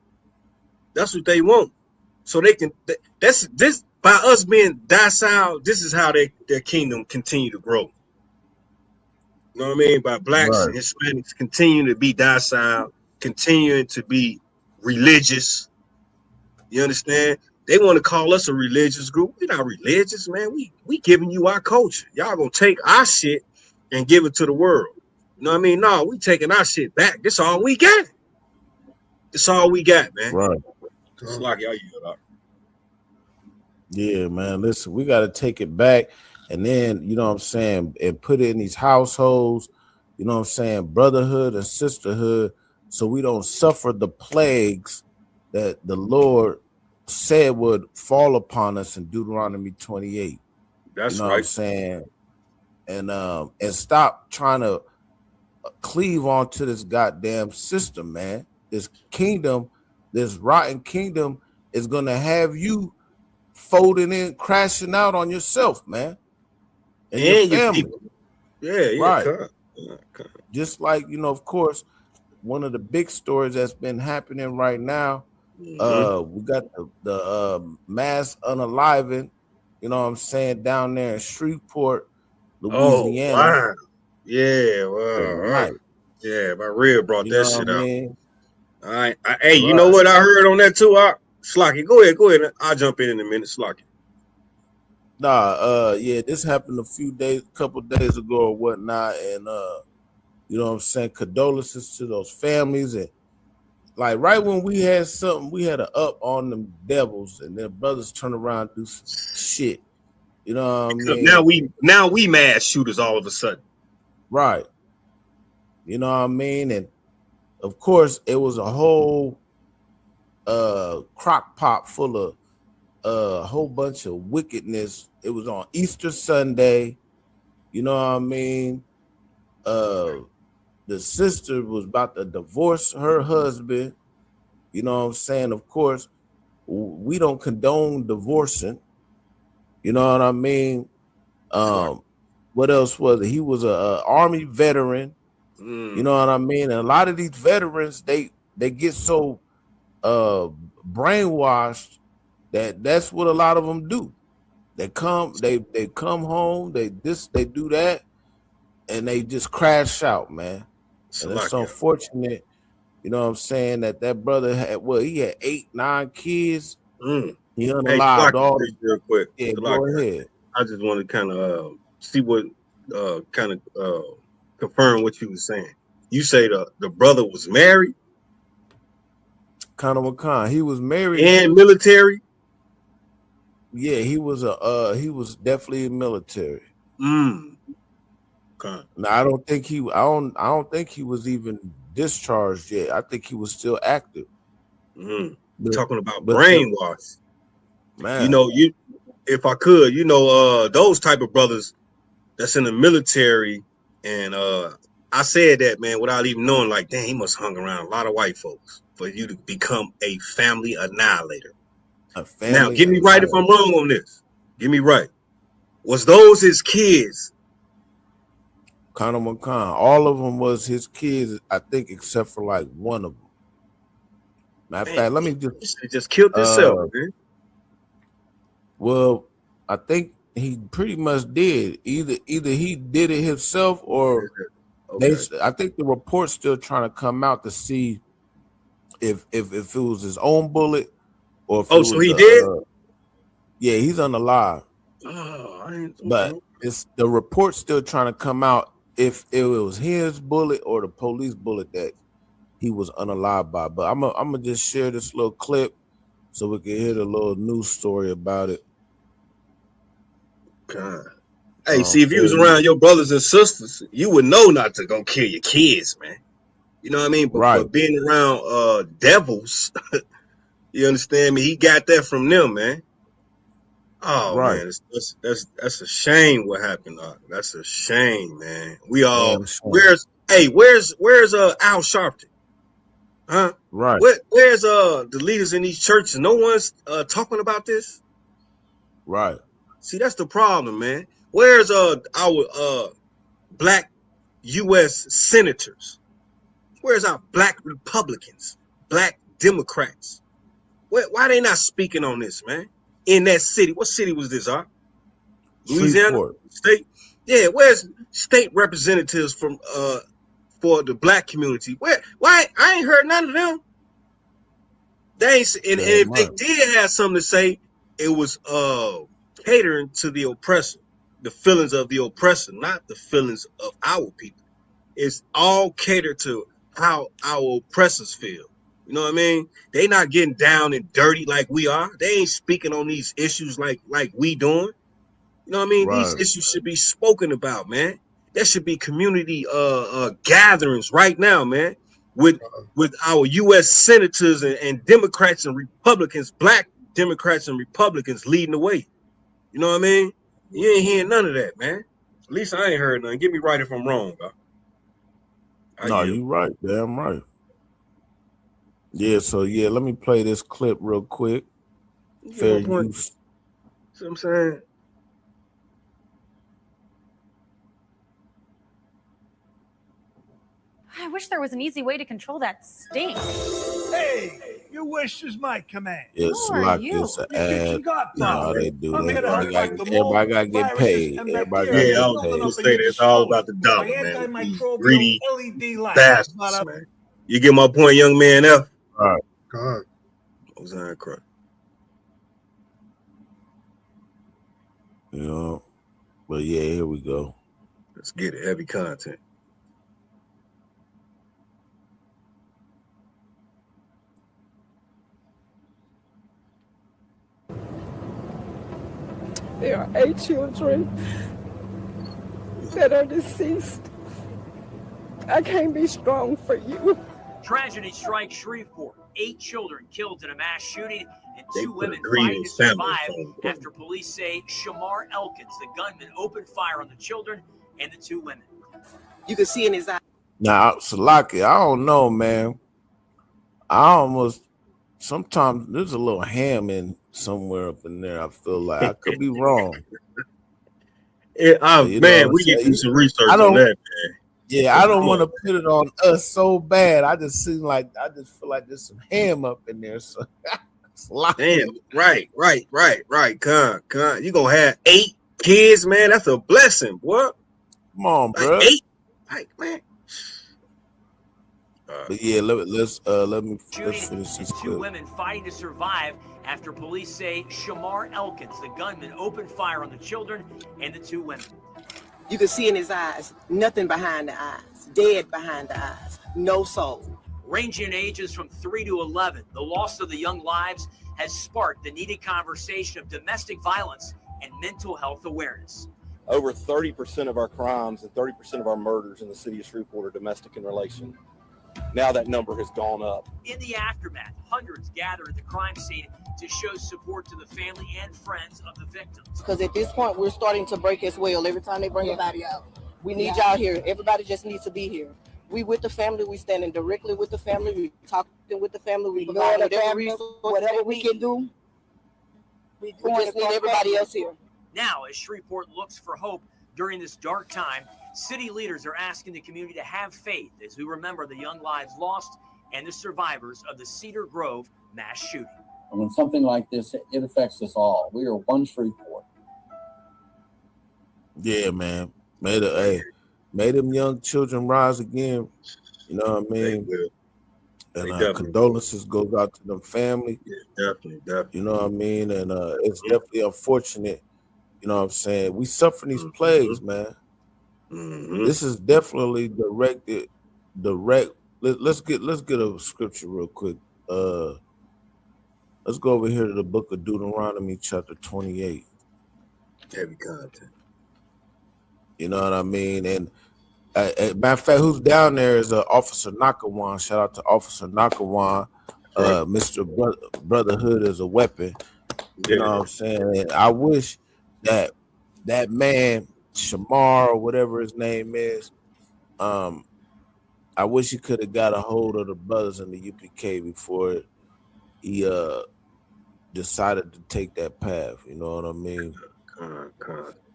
That's what they want. So they can. This by us being docile. This is how their kingdom continue to grow. You know what I mean? By blacks and Hispanics continuing to be docile, continuing to be religious. You understand? They want to call us a religious group. We're not religious, man. We giving you our culture. Y'all gonna take our shit and give it to the world. You know what I mean? No, we taking our shit back. This all we got. This all we got, man. Right. It's like y'all use it up. Yeah, man. Listen, we got to take it back. And then, you know what I'm saying, and put it in these households, you know what I'm saying, brotherhood and sisterhood, so we don't suffer the plagues that the Lord said would fall upon us in Deuteronomy 28. That's you know what I'm saying? And stop trying to cleave onto this goddamn system, man. This kingdom, this rotten kingdom is going to have you folding in, crashing out on yourself, man, and And your your family. people. Yeah, Right. God. Just like, of course, one of the big stories that's been happening right now, Mhm. we got the mass unaliving, what I'm saying, down there in Shreveport, Oh Louisiana. wow. Yeah, Right. yeah, my rib brought You know that what I shit out. mean? All right. Hey, you know Right. what I heard on that too? Slocky, go ahead. I'll jump in a minute, Slocky. Nah, yeah, this happened couple days ago or whatnot, and you know what I'm saying, condolences to those families. And like right when we had something, we had a up on them devils, and their brothers turn around and do some shit. You know what I mean? Now we mass shooters all of a sudden. Right. You know what I mean? And of course, it was a whole crock pot full of a whole bunch of wickedness. It was on Easter Sunday. You know what I mean? The sister was about to divorce her husband. You know what I'm saying? Of course, we don't condone divorcing. You know what I mean? What else was it? He was a Army veteran. You know what I mean? And a lot of these veterans, they get so brainwashed that's what a lot of them do. They come home, they do that, and they just crash out, man. And it's unfortunate, you know what I'm saying, that brother had he had 8, 9 kids. He unalived all the real quick. Yeah, go ahead. I just want to kind of see what confirm what you were saying. You say the brother was married? Conor McCon. He was married and military. Yeah, he was definitely military. Okay. Now I don't think he was even discharged yet. I think he was still active. Talking about brainwash. Man. If I could, those type of brothers that's in the military, and I said that, man, without even knowing, like, dang, he must hung around a lot of white folks for you to become a family annihilator. Now, get me right if I'm wrong on this. Get me right. Was those his kids? Conor McCon, all of them was his kids, I think, except for like one of them. Matter of fact, let me just killed himself, man. Well, I think he pretty much did. Either he did it himself, or I think the report's still trying to come out to see if it was his own bullet or if so he did. Yeah, he's unalive. But it's the report's still trying to come out if it was his bullet or the police bullet that he was unalive by. But I'm gonna just share this little clip so we can hear the little news story about it. God. Hey, see, if you was around your brothers and sisters, you would know not to go kill your kids, man. You know what I mean? But being around devils, you understand me? He got that from them, man. Oh man, that's a shame what happened. That's a shame, man. We all where's Al Sharpton? Huh? Right. Where's the leaders in these churches? No one's talking about this. Right. See, that's the problem, man. Where's our black U.S. senators? Where's our black Republicans, black Democrats? Why they not speaking on this, man? In that city, what city was this? Louisiana state. Yeah, where's state representatives from for the black community? Why I ain't heard none of them. They ain't, and if they did have something to say, it was catering to the oppressor, the feelings of the oppressor, not the feelings of our people. It's all catered to how our oppressors feel. You know what I mean? They not getting down and dirty like we are. They ain't speaking on these issues like we doing. You know what I mean? These issues should be spoken about, man. There should be community gatherings right now, man, with our U.S. senators and Democrats and Republicans, black Democrats and Republicans leading the way. You know what I mean? You ain't hearing none of that, man. At least I ain't heard nothing. Get me right if I'm wrong, bro. No, you right. Damn right. Yeah, so let me play this clip real quick. Fair use See what I'm saying? I wish there was an easy way to control that stink. Hey, your wish is my command. It's Who are like you? it's an Your kitchen ad. godfather. No, they do I'm that. here to help fight the mold, Everybody got to get viruses, paid. and Everybody got bacteria Yeah, I to was get building gonna up paid. in say your that it's all stomach. about the dollar, My man. These antimicrobial greedy LED light. bastards, man. You get my point, young man F? All right. God. What was that crap? You know, but yeah, here we go. Let's get it. Heavy content. There are 8 children that are deceased. I can't be strong for you. Tragedy strikes Shreveport. 8 children killed in a mass shooting and They 2 put a women greedy fighting to family survive phone. after police say Shamar Elkins, the gunman, opened fire on the children and the 2 women. You can see in his eyes. Now, Salaki, I don't know, man. I almost sometimes there's a little ham in somewhere up in there. I feel like I could be wrong. Yeah, You know what man, I'm we need to do saying? some research I on don't- that, man. Yeah, I don't Come want to on. put it on us so bad. I just feel like there's some ham up in there. So Salaki. Damn, right. Con. You gonna have 8 kids, man? That's a blessing, boy. Come on, Like bro. 8, like man. But yeah, let's Shooting finish this and 2 clip. women fighting to survive after police say Shamar Elkins, the gunman, opened fire on the children and the 2 women. You can see in his eyes, nothing behind the eyes, dead behind the eyes, no soul. Ranging in ages from 3 to 11, the loss of the young lives has sparked the needed conversation of domestic violence and mental health awareness. Over 30% of our crimes and 30% of our murders in the city of Shreveport are domestic in relation. Now that number has gone up. In the aftermath, hundreds gathered at the crime scene to show support to the family and friends of the victims. Because at this point, we're starting to break as well. Every time they bring a body out, we need y'all here. Everybody just needs to be here. We with the family. We standing directly with the family. We talking with the family. We providing whatever we can do. We just need everybody else here. Now, as Shreveport looks for hope during this dark time, city leaders are asking the community to have faith as we remember the young lives lost and the survivors of the Cedar Grove mass shooting. And when something like this, it affects us all. We are one Shreveport. Yeah, man. May them young children rise again. You know what I mean? And condolences goes out to them family. Yeah, definitely. You know what I mean? And it's definitely unfortunate. You know what I'm saying? We suffer these plagues, man. This is definitely direct. Let's get a scripture real quick. Let's go over here to the book of Deuteronomy, chapter 28. Heavy content. You know what I mean? And matter of fact, who's down there is Officer Nakawan. Shout out to Officer Nakawan. Mr. Brotherhood is a weapon. You know what I'm saying? And I wish that man, Shamar, or whatever his name is, I wish he could have got a hold of the brothers in the UPK before he decided to take that path. You know what I mean?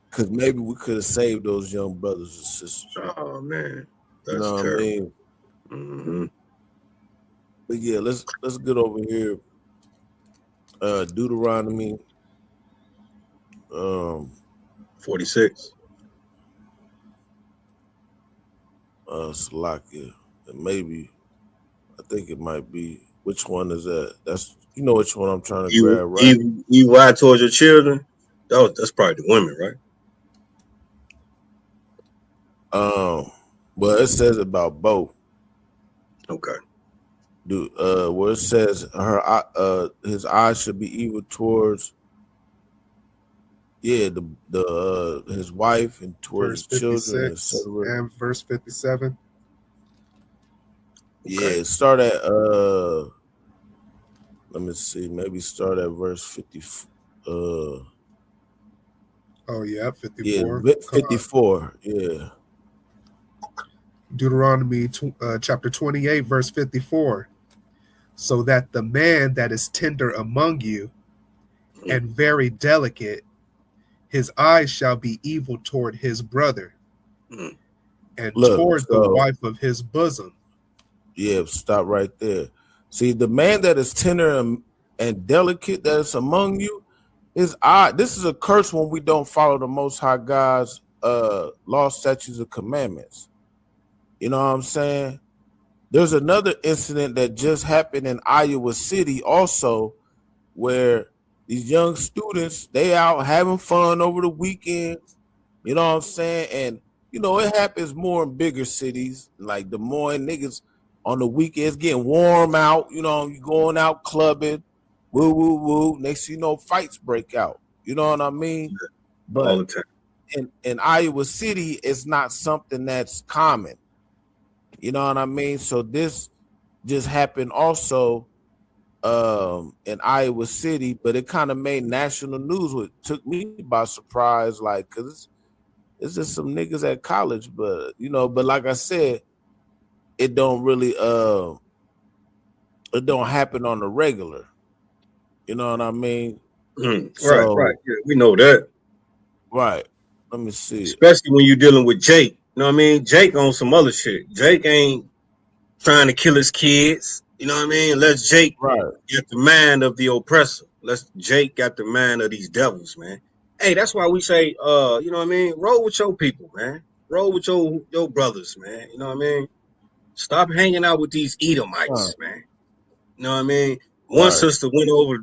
Because maybe we could have saved those young brothers and sisters. Oh man, that's you know terrible. What I mean? But yeah, let's get over here. Deuteronomy 46. Salakia. Maybe I think it might be. Which one is that? That's which one I'm trying to grab, right? You lie towards your children. That's probably the women, right? Well, it says about both. Okay. Where it says his eyes should be evil towards his wife and towards his children, etc. And verse 57. Yeah, start at let me see, maybe start at verse 50. Oh yeah, 54. Yeah, 54. Yeah. Deuteronomy chapter 28, verse 54. So that the man that is tender among you and very delicate His eyes shall be evil toward his brother, and Look, toward the so- wife of his bosom. Yeah, stop right there. See, the man that is tender and delicate that is among you, his eye. This is a curse when we don't follow the Most High God's law, statutes, and commandments. You know what I'm saying? There's another incident that just happened in Iowa City also, where these young students, they out having fun over the weekend. You know what I'm saying? And, you know, it happens more in bigger cities, like Des Moines. Niggas on the weekends getting warm out, you know, you going out clubbing, woo, woo, woo. Next thing you know, fights break out. You know what I mean? All the But time. in Iowa City, it's not something that's common. You know what I mean? So this just happened also in Iowa City, but it kind of made national news, which took me by surprise, like, because it's just some niggas at college, but, you know, but like I said, it don't really, it don't happen on the regular. You know what I mean? Right, So- right. Yeah, we know that. Right. Let me see. Especially when you're dealing with Jake. You know what I mean? Jake on some other shit. Jake ain't trying to kill his kids. You know what I mean? Unless Jake get the mind of the oppressor. Unless Jake got the mind of these devils, man. Hey, that's why we say, you know what I mean? Roll with your people, man. Roll with your brothers, man. You know what I mean? Stop hanging out with these Edomites, man. You know what I mean? One sister went over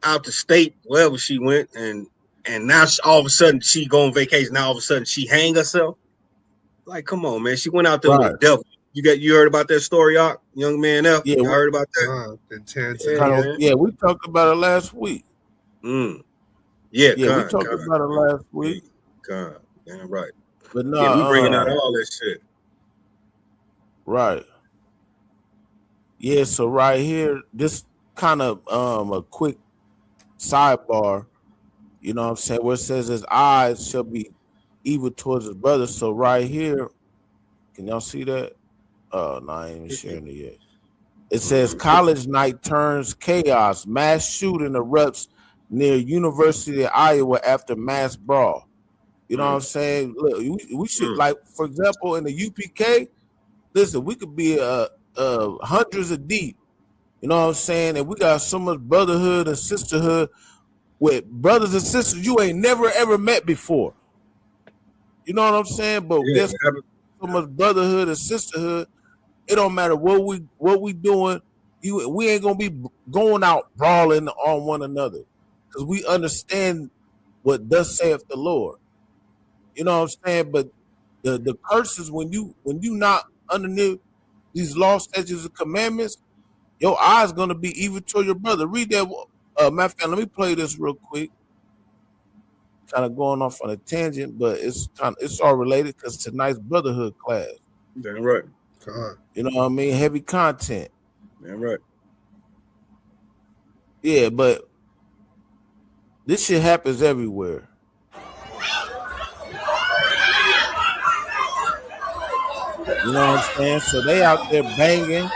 out the state, wherever she went, and now all of a sudden she go on vacation. Now all of a sudden she hang herself. Like, come on, man. She went out there with the devil. You heard about that story, Ark? Young man F? Yeah, you heard about that? Yeah, we talked about it last week. Yeah, we God, talked God. about it last week. God, damn right. But no, Yeah, we bringing out all that shit. Right. Yeah, so right here, this kind of a quick sidebar, you know what I'm saying, where it says his eyes shall be evil towards his brother. So right here, can y'all see that? Oh, no, I ain't even sharing it yet. It says college night turns chaos. Mass shooting erupts near University of Iowa after mass brawl. You know what I'm saying? Look, we should, like, for example, in the UPK, listen, we could be hundreds of deep. You know what I'm saying? And we got so much brotherhood and sisterhood with brothers and sisters you ain't never ever met before. You know what I'm saying? But there's so much brotherhood and sisterhood. It don't matter what we doing. We ain't gonna be going out brawling on one another because we understand what thus saith the Lord. You know what I'm saying? But the curses when you not underneath these law, statutes, and commandments, your eyes gonna be evil toward your brother. Read that. Matter of fact, let me play this real quick. Kind of going off on a tangent, but it's all related because tonight's brotherhood class. Damn right. You know what I mean? Heavy content. Damn right. Yeah, but this shit happens everywhere. You know what I'm saying? So they out there banging.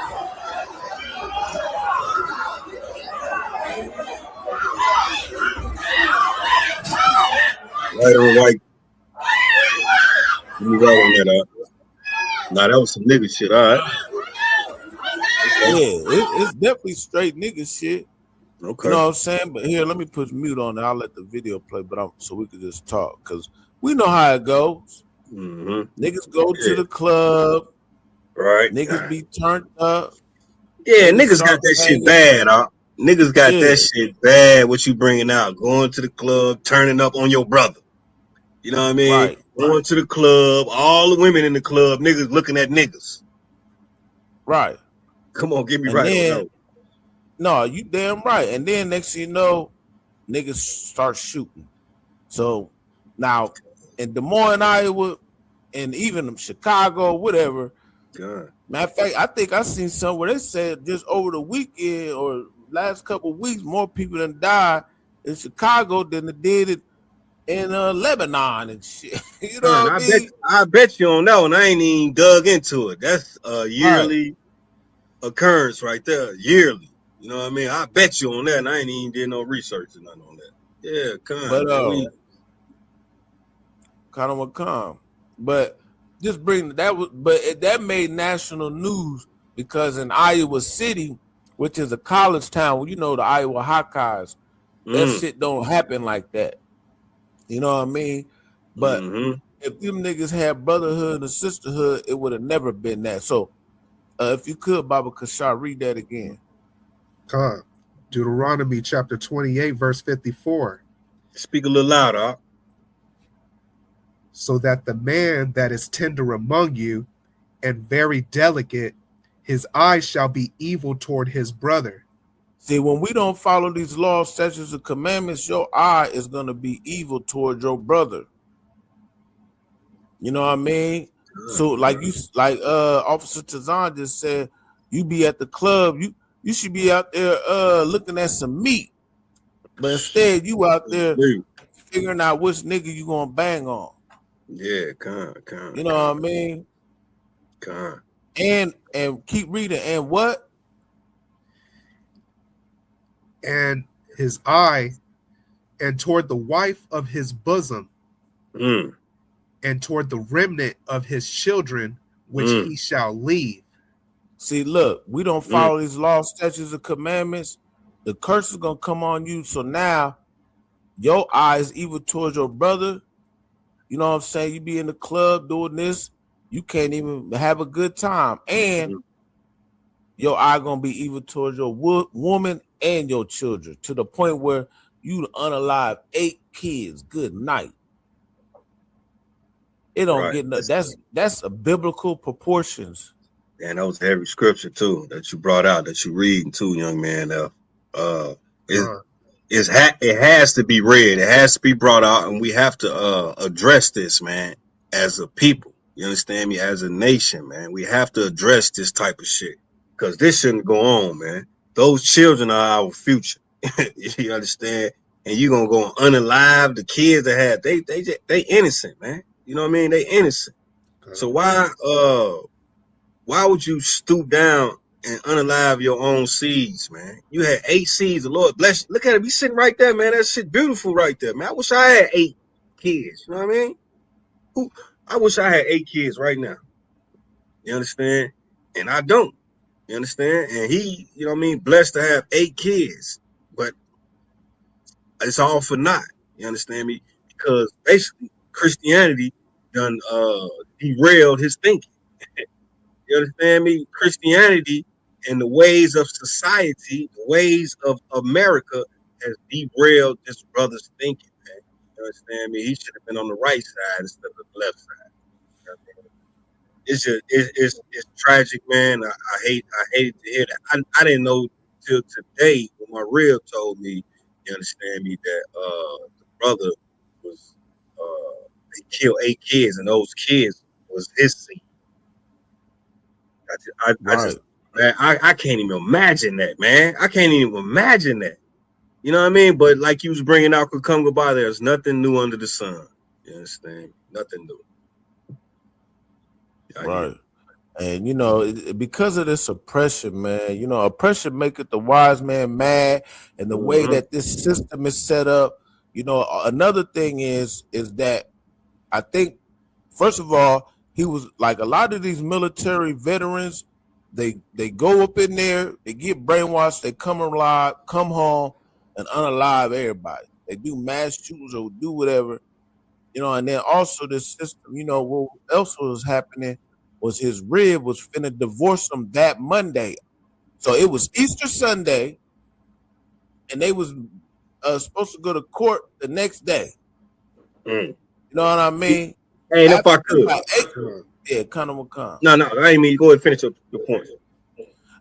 Right on white. Let me write on that up. Nah, that was some nigga shit, all right. Yeah, it's definitely straight nigga shit. Okay. You know what I'm saying? But here, let me put mute on it. I'll let the video play, but so we can just talk because we know how it goes. Niggas go to the club. Right. Niggas be turned up. Yeah, niggas got that shit bad, huh? Niggas got that shit bad. What you bringing out? Going to the club, turning up on your brother. You know what I mean? Right. Going to the club, all the women in the club, niggas looking at niggas. Right. Come on, get me And right. then, no, you damn right. And then next thing you know, niggas start shooting. So now in Des Moines, Iowa, and even Chicago, whatever. God. Matter of fact, I think I seen somewhere they said just over the weekend or last couple of weeks, more people done died in Chicago than they did it in Lebanon and shit. You know what I mean? I bet you on that one. I ain't even dug into it. That's a yearly occurrence right there. Yearly. You know what I mean? I bet you on that, and I ain't even did no research or nothing on that. Yeah, But kind of calm. But just bring that was, but that made national news because in Iowa City, which is a college town, well, you know, the Iowa Hawkeyes, that shit don't happen like that. You know what I mean? But if them niggas had brotherhood and sisterhood, it would have never been that. So if you could, Baba Kashar, read that again. Come. Deuteronomy chapter 28, verse 54. Speak a little louder. So that the man that is tender among you and very delicate, his eyes shall be evil toward his brother. See, when we don't follow these laws, statutes, and commandments, your eye is going to be evil toward your brother. You know what I mean? So like Officer Tazan just said, you be at the club, you should be out there looking at some meat. But instead you out there figuring out which nigga you gonna bang on. Yeah, you know what I mean? And keep reading. And what? And his eye, and toward the wife of his bosom, and toward the remnant of his children, which he shall leave. See, look, we don't follow these laws, statutes, and commandments. The curse is gonna come on you. So now your eye is evil towards your brother. You know what I'm saying? You be in the club doing this, you can't even have a good time. And your eye gonna be evil towards your woman and your children, to the point where you unalive 8 kids. Good night. It don't get nothing. That's a biblical proportions. And that was every scripture too that you brought out, that you reading too, young man. It has to be read. It has to be brought out, and we have to address this, man, as a people. You understand me? As a nation, man, we have to address this type of shit, because this shouldn't go on, man. Those children are our future. You understand? And you gonna go and unalive the kids that had they innocent, man. You know what I mean? They innocent. So why would you stoop down and unalive your own seeds, man? You had 8 seeds. The Lord bless you. Look at it. Be sitting right there, man. That shit beautiful right there, man. I wish I had 8 kids. You know what I mean? I wish I had 8 kids right now. You understand? And I don't. You understand? And he, you know what I mean, blessed to have 8 kids. But it's all for naught. You understand me? Because basically Christianity done derailed his thinking. You understand me? Christianity and the ways of society, the ways of America has derailed this brother's thinking, man. You understand me? He should have been on the right side instead of the left side. You know what I mean? It's tragic, man. I hate to hear that. I didn't know till today when my rib told me, you understand me, that the brother was he killed 8 kids, and those kids was his seed. I can't even imagine that, man. I can't even imagine that. You know what I mean? But like you was bringing out Kukumba by, there's nothing new under the sun. You understand? Nothing new. Right. And, you know, because of this oppression, man, you know, oppression maketh the wise man mad. And the way that this system is set up, you know, another thing is that I think, first of all, he was like a lot of these military veterans, they go up in there, they get brainwashed, they come alive, come home and unalive everybody. They do mass shootings or do whatever, you know. And then also this system, you know, what else was happening was his rib was finna divorce him that Monday. So it was Easter Sunday, and they was supposed to go to court the next day. You know what I mean? Hey, if I could. Yeah, kind of McCon. No, I ain't mean go ahead and finish your point.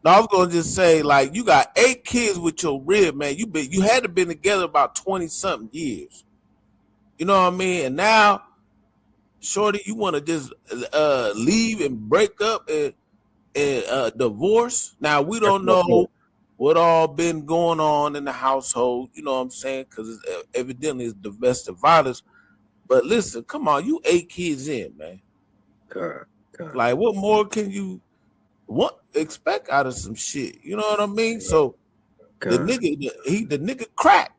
No, I was gonna just say, like, you got 8 kids with your rib, man. You had to been together about 20-something years. You know what I mean? And now, shorty, you want to just leave and break up and divorce? Now we don't know what all been going on in the household. You know what I'm saying? Because evidently it's domestic violence. But listen, come on, you 8 kids in, man. God. Like, what more can you expect out of some shit? You know what I mean? So the nigga cracked.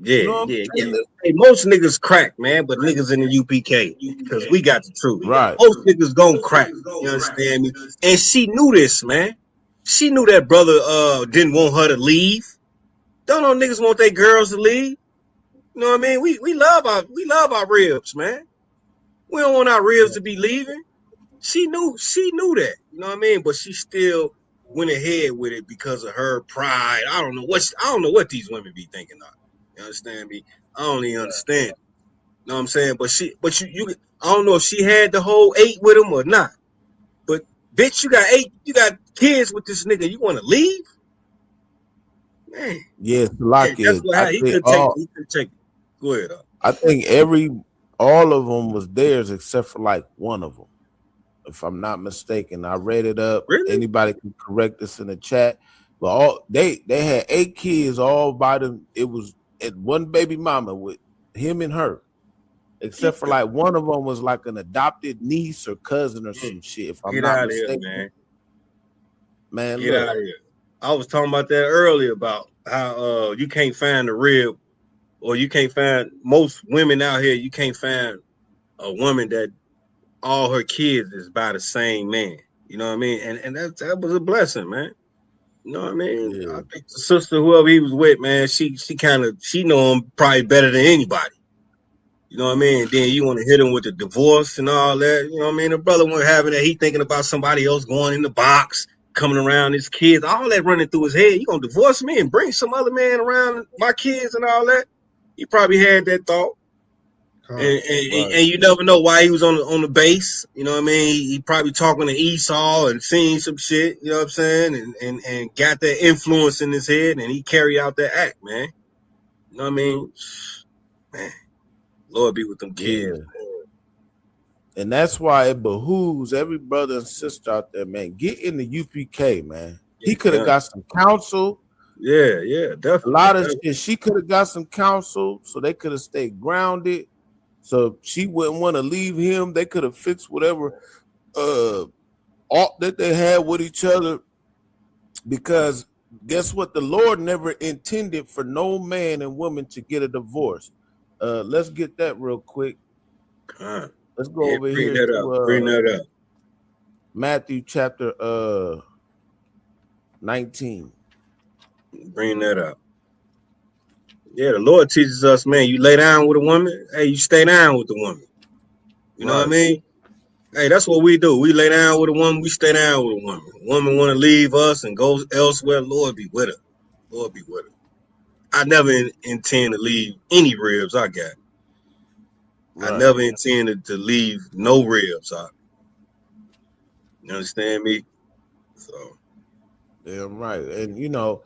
Yeah. Hey, most niggas crack, man, but niggas in the UPK, because we got the truth. Right. Most niggas gon' crack. You understand me? And she knew this, man. She knew that brother didn't want her to leave. Don't know niggas want their girls to leave. You know what I mean? We love our ribs, man. We don't want our ribs to be leaving. She knew that. You know what I mean? But she still went ahead with it because of her pride. I don't know what these women be thinking of. You understand me? I don't even understand. You know what I'm saying? But you I don't know if she had the whole 8 with him or not. But bitch, you got kids with this nigga. You want to leave? Man. Yes, like That's what he could take it. Go ahead. I think all of them was theirs except for like one of them, if I'm not mistaken. I read it up. Really? Anybody can correct us in the chat. But they had 8 kids all by them. It was at one baby mama with him and her, except for like one of them was like an adopted niece or cousin or some shit. If I'm not mistaken, here, man. Get out of here. I was talking about that earlier about how you can't find a rib, or you can't find most women out here. You can't find a woman that all her kids is by the same man. You know what I mean? And that was a blessing, man. You know what I mean? Yeah. I think the sister, whoever he was with, man, she know him probably better than anybody. You know what I mean? Then you want to hit him with the divorce and all that. You know what I mean? The brother wasn't having that. He thinking about somebody else going in the box, coming around his kids, all that running through his head. You gonna divorce me and bring some other man around my kids and all that? He probably had that thought. And you never know why he was on the base. You know what I mean? He probably talking to Esau and seeing some shit, you know what I'm saying? And got that influence in his head, and he carried out that act, man. You know what I mean? Man, Lord be with them kids. Yeah. And that's why it behooves every brother and sister out there, man. Get in the UPK, man. He could have got some counsel. Yeah, definitely. A lot of shit. She could have got some counsel, so they could have stayed grounded. So she wouldn't want to leave him. They could have fixed whatever ought that they had with each other. Because guess what? The Lord never intended for no man and woman to get a divorce. Let's get that real quick. Let's go over here to bring that up. Matthew chapter 19. Bring that up. Yeah, the Lord teaches us, man, you lay down with a woman, hey, you stay down with the woman. You know what I mean? Hey, that's what we do. We lay down with a woman, we stay down with a woman. A woman want to leave us and go elsewhere, Lord be with her. Lord be with her. I never intend to leave any ribs I got. I never intended to leave no ribs out. You understand me? So. Yeah, right. And, you know,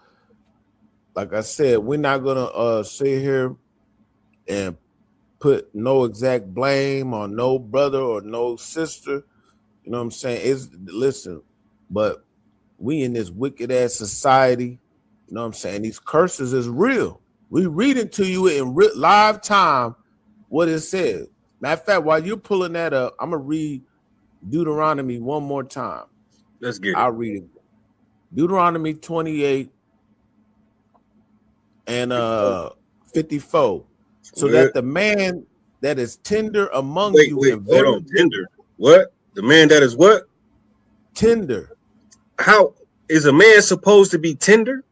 like I said, we're not gonna sit here and put no exact blame on no brother or no sister. You know what I'm saying? Listen, but we in this wicked ass society. You know what I'm saying? These curses is real. We reading to you in live time what it says. Matter of fact, while you're pulling that up, I'm gonna read Deuteronomy one more time. Let's get it. I'll read it. Deuteronomy 28. And 54, so that the man that is tender among you, hold on, tender. What? The man that is what? Tender. How is a man supposed to be tender?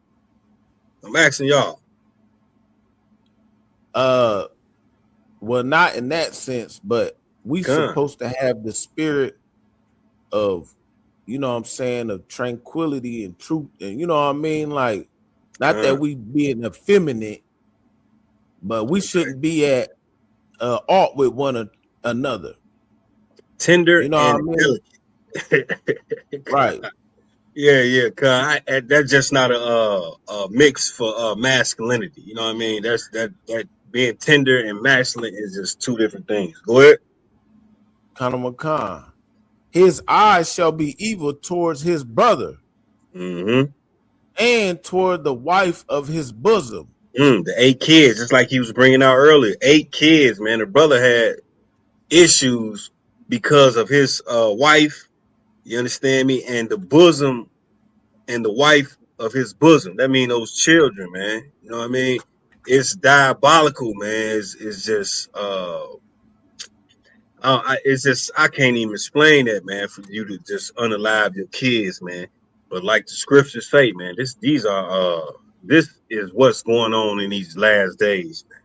I'm asking y'all. Well, not in that sense, but we supposed to have the spirit of, you know what I'm saying, of tranquility and truth, and you know what I mean, like. Not that we being effeminate, but we shouldn't be at ought with one another. Tender, you know and what I mean? Right. Yeah. Cause that's just not a mix for masculinity. You know what I mean? That's that being tender and masculine is just two different things. Go ahead. Kana Makan. His eyes shall be evil towards his brother. Mm-hmm. And toward the wife of his bosom. The 8 kids, just like he was bringing out earlier. 8 kids, man. The brother had issues because of his wife. You understand me? And the bosom and the wife of his bosom. That means those children, man. You know what I mean? it's diabolical, man. It's just it's just I can't even explain that, man. For you to just unalive your kids, man. But like the scriptures say, man, this is what's going on in these last days, man.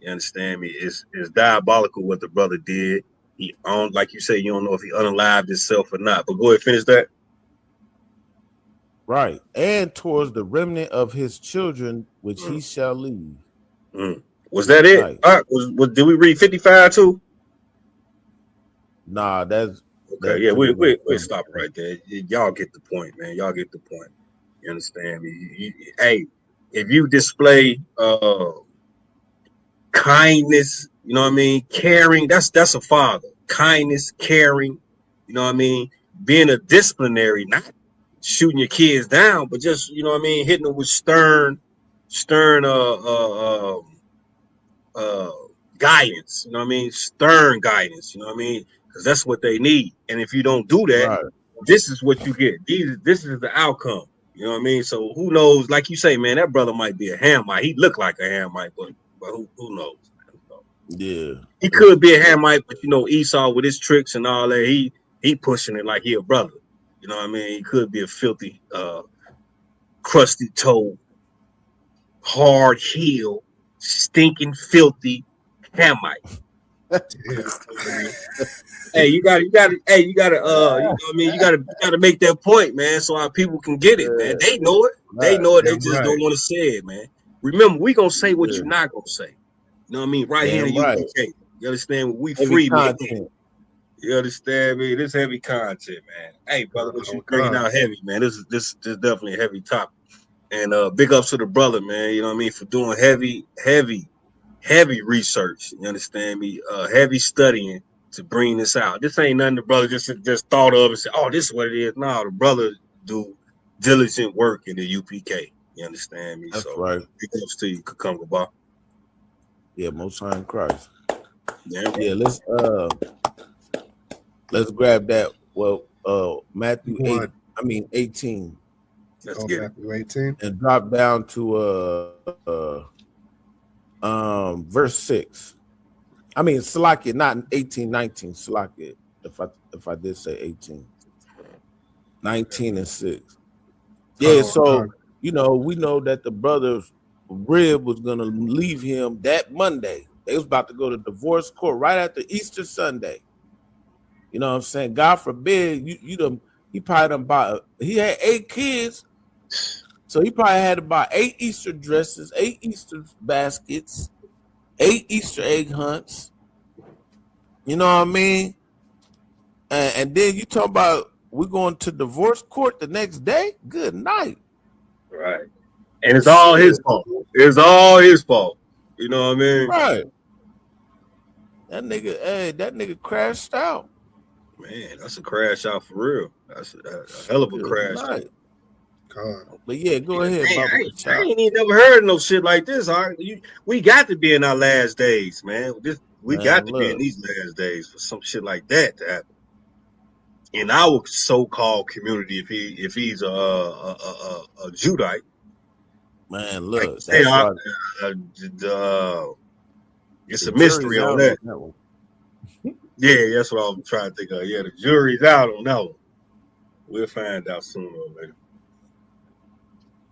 You understand me? It's diabolical what the brother did. He like you say, you don't know if he unalived himself or not. But go ahead, finish that. Right. And towards the remnant of his children, which he shall leave. Was that it? Right. Did we read 55 too? Nah, that's okay. Yeah, we'll stop right there. Y'all get the point, man. Y'all get the point. You understand me? Hey, if you display kindness, you know what I mean, caring, that's a father. Kindness, caring, you know what I mean, being a disciplinary, not shooting your kids down, but just, you know what I mean, hitting them with stern guidance, you know what I mean, stern guidance, you know what I mean, because that's what they need. And if you don't do that, right, this is what you get. This is the outcome, you know what I mean. So who knows? Like you say, man, that brother might be a Hamite. He looked like a Hamite, but who knows? Yeah, he could be a Hamite, but you know, Esau with his tricks and all that, he pushing it like he a brother. You know what I mean? He could be a filthy, crusty toe, hard heel, stinking, filthy Hamite. Hey, you gotta, you know what I mean? You gotta make that point, man, so our people can get it, man. They know it. They know it. They just don't want to say it, man. Remember, we gonna say what you're not gonna say. You know what I mean? Right here in the UK. You understand? We free, man. You understand me? This heavy content, man. Hey, brother, what you bringing out heavy, man? This is definitely a heavy topic. And big ups to the brother, man. You know what I mean? For doing heavy research. You understand me? Heavy studying to bring this out. This ain't nothing the brother just thought of and said, "Oh, this is what it is." No, the brother do diligent work in the UPK. You understand me? That's so right. Big ups to you, Kakunga. Yeah, Most High in Christ. Yeah, let's grab that. Well, Matthew 18. Let's get Matthew 18 and drop down to verse 6. I mean, Salakia, not 18, 19. Salakia, if I did say 18, 19 and 6. Yeah, you know, we know that the brothers Rib was gonna leave him that Monday. They was about to go to divorce court right after Easter Sunday. You know what I'm saying? God forbid he probably done bought, he had 8 kids, so he probably had to buy 8 Easter dresses, 8 Easter baskets, 8 Easter egg hunts. You know what I mean? And then you talk about we're going to divorce court the next day. Good night. Right. And it's all his fault. It's all his fault. You know what I mean? Right. That nigga crashed out. Man, that's a crash out for real. That's a hell of a crash out. But yeah, go ahead. I ain't even never heard of no shit like this. We got to be in our last days, man. We got to be in these last days for some shit like that to happen. In our so-called community, if he's a Judite. Man, look, it's a mystery on that. Yeah, that's what I'm trying to think of. Yeah, the jury's out on that one. We'll find out sooner or later.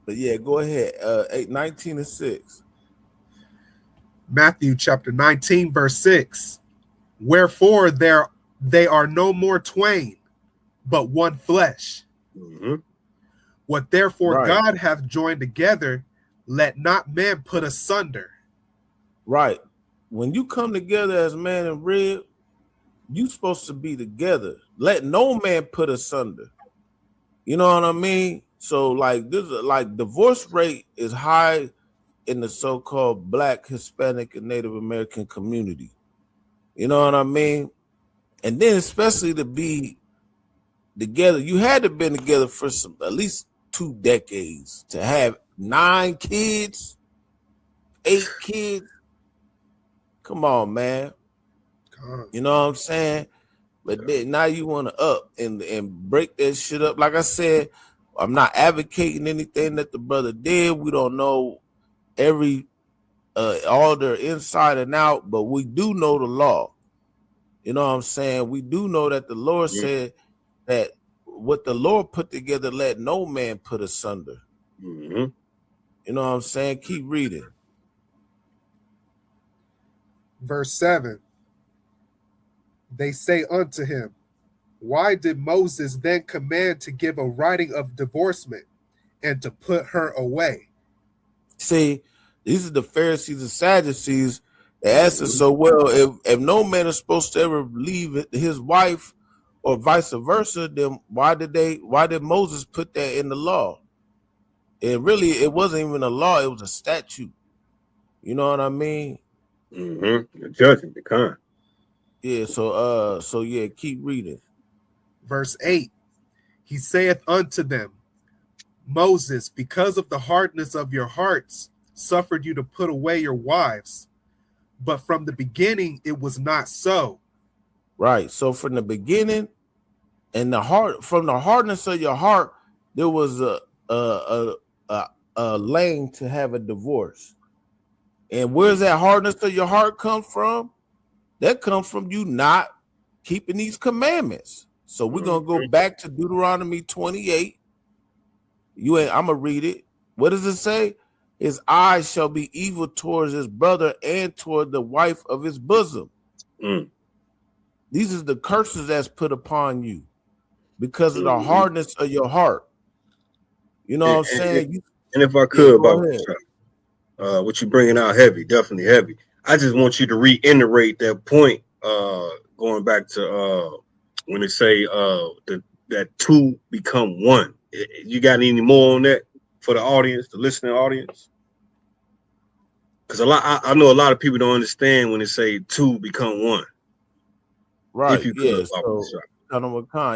But yeah, go ahead. 19 and 6. Matthew chapter 19, verse 6. Wherefore they are no more twain, but one flesh. Mm-hmm. What therefore God hath joined together, let not man put asunder. Right. When you come together as man and rib, you supposed to be together. Let no man put asunder. You know what I mean? So like this, like divorce rate is high in the so-called Black, Hispanic, and Native American community. You know what I mean? And then especially to be together, you had to have been together for at least 2 decades to have 9 kids, 8 kids. Come on, man. You know what I'm saying? But then now you want to up and break that shit up. Like I said, I'm not advocating anything that the brother did. We don't know every all their inside and out, but we do know the law. You know what I'm saying? We do know that the Lord said that what the Lord put together, let no man put asunder. Mm-hmm. You know what I'm saying? Keep reading. Verse 7. They say unto him, why did Moses then command to give a writing of divorcement and to put her away? See, these are the Pharisees and Sadducees. They asked us, so well, if no man is supposed to ever leave his wife or vice versa, then why did Moses put that in the law? And really, it wasn't even a law, it was a statute. You know what I mean? Mm-hmm. The judgment, the kind. Yeah, so yeah, keep reading. Verse 8. He saith unto them, Moses, because of the hardness of your hearts, suffered you to put away your wives. But from the beginning, it was not so. Right. So from the beginning, and from the hardness of your heart, there was a lane to have a divorce. And where's that hardness of your heart come from? That comes from you not keeping these commandments. So we're gonna go back to Deuteronomy 28. I'm gonna read it. What does it say? His eyes shall be evil towards his brother and toward the wife of his bosom. These are the curses that's put upon you because of the hardness of your heart. You know what I'm saying? And if I could, what you bringing out heavy, definitely heavy. I just want you to reiterate that point, going back to when they say that two become one. You got any more on that for the audience, the listening audience? Because I know a lot of people don't understand when they say two become one. Right. If you could,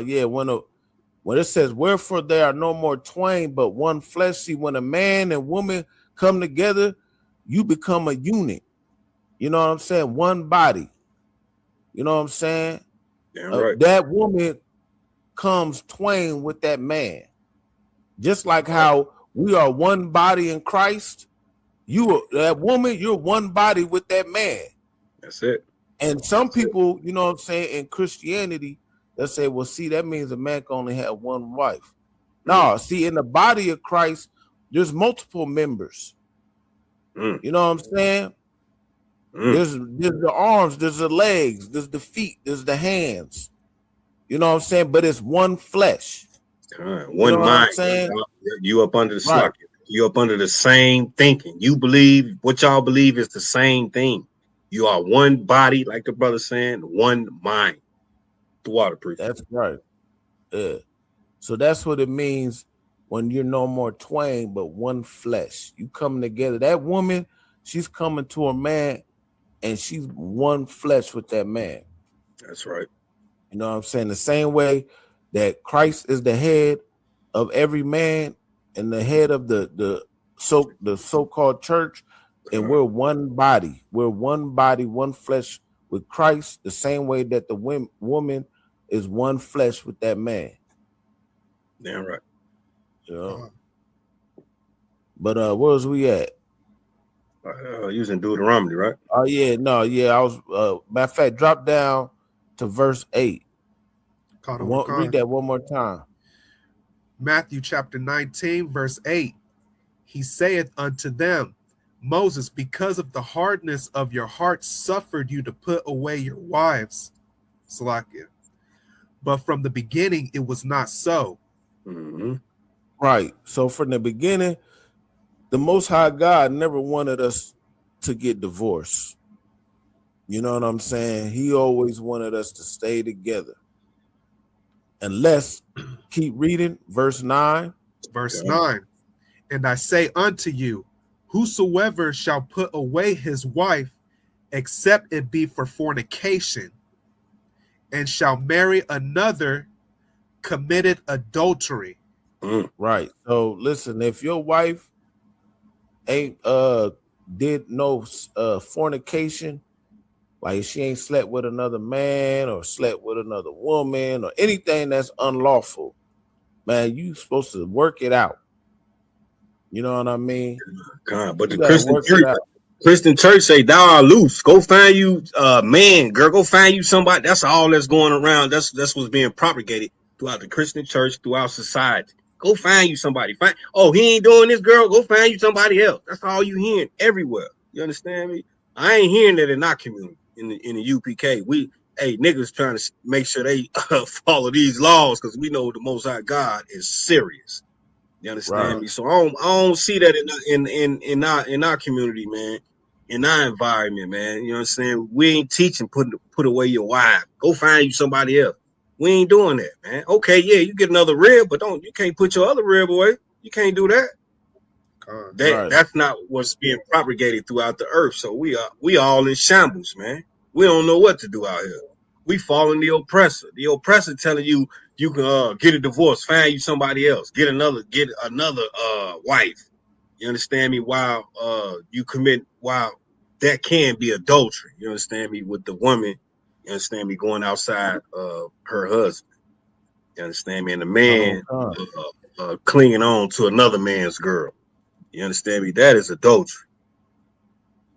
yeah. When it says, wherefore there are no more twain, but one flesh. See, when a man and woman come together, you become a unit. You know what I'm saying? One body. You know what I'm saying? Right. That woman comes twain with that man. Just like how we are one body in Christ, that woman, you're one body with that man. That's it. And some people, you know what I'm saying, in Christianity, they'll say, well, see, that means a man can only have one wife. No, see, in the body of Christ, there's multiple members. You know what I'm saying? There's the arms, there's the legs, there's the feet, there's the hands. You know what I'm saying? But it's one flesh. One mind. You up under the socket. You up under the same thinking. You believe what y'all believe is the same thing. You are one body, like the brother saying, one mind. The water proof. That's right. Yeah. So that's what it means when you're no more twain, but one flesh. You coming together. That woman, she's coming to a man, and she's one flesh with that man. That's right. You know what I'm saying? The same way that Christ is the head of every man and the head of the so-called church, and we're one body. We're one body, one flesh with Christ, the same way that the woman is one flesh with that man. Damn right. You know? But where was we at? Using Deuteronomy, right? Oh yeah, no, yeah. I was matter of fact, drop down to verse 8. Read that one more time. Matthew chapter 19, verse 8. He saith unto them, Moses, because of the hardness of your heart, suffered you to put away your wives. Salakia. But from the beginning, it was not so. Right. So from the beginning, the Most High God never wanted us to get divorced. You know what I'm saying? He always wanted us to stay together. Unless, keep reading, verse 9. Verse 9. And I say unto you, whosoever shall put away his wife, except it be for fornication, and shall marry another, committed adultery. Right. So listen, if your wife ain't did no fornication, like she ain't slept with another man or slept with another woman or anything that's unlawful, man, you supposed to work it out. You know what I mean? God, but the Christian church, Christian church say thou art loose. Go find you man, girl. Go find you somebody. That's all that's going around. That's what's being propagated throughout the Christian church, throughout society. Go find you somebody. He ain't doing this, girl. Go find you somebody else. That's all you hearing everywhere. You understand me? I ain't hearing that in our community, in the UPK. Niggas trying to make sure they follow these laws because we know the Most High God is serious. You understand me? So I don't see that in our community, man. In our environment, man. You know what I'm saying? We ain't teaching put away your wife. Go find you somebody else. We ain't doing that, man. Okay, yeah, you get another rib, but you can't put your other rib away. You can't do that. That's not what's being propagated throughout the earth. So we all in shambles, man. We don't know what to do out here. We following the oppressor. The oppressor telling you can get a divorce, find you somebody else, get another wife. You understand me? While that can be adultery. You understand me? With the woman, you understand me, going outside her husband. You understand me? And the man clinging on to another man's girl. You understand me? That is adultery.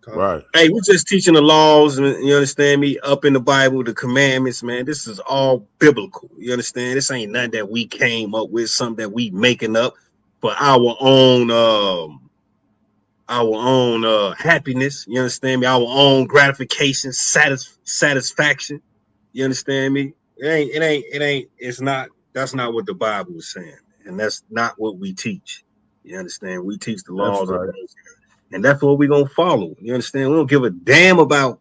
Right. Hey, we're just teaching the laws, you understand me, up in the Bible, the commandments, man. This is all biblical. You understand? This ain't nothing that we came up with, something that we making up for our own happiness. You understand me? Our own gratification, satisfaction. You understand me? That's not what the Bible is saying. And that's not what we teach. You understand? We teach the laws of those. And that's what we're gonna follow. You understand? We don't give a damn about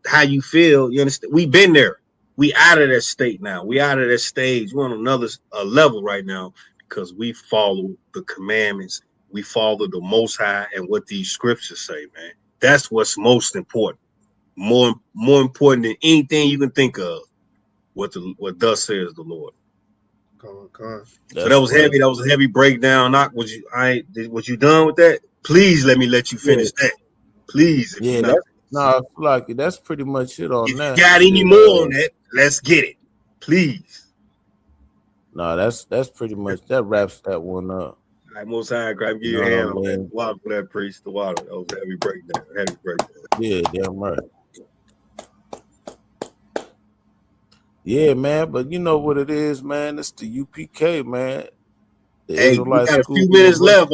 how you feel. You understand? We've been there. We out of that state now. We out of that stage. We're on another level right now because we follow the commandments. We follow the Most High and what these scriptures say, man. That's what's most important. More important than anything you can think of. What thus says the Lord. So that was heavy. That was a heavy breakdown. Was you done with that? Please let you finish that. Please. That's pretty much it on that. If you got any more on that, let's get it. Please. No, that's pretty much that wraps that one up. All right, Most High, grab your hand on that water for that priest. The water. That was a heavy breakdown. Yeah, damn right. Yeah, man, but you know what it is, man. It's the UPK, man. Hey, we got a few minutes left.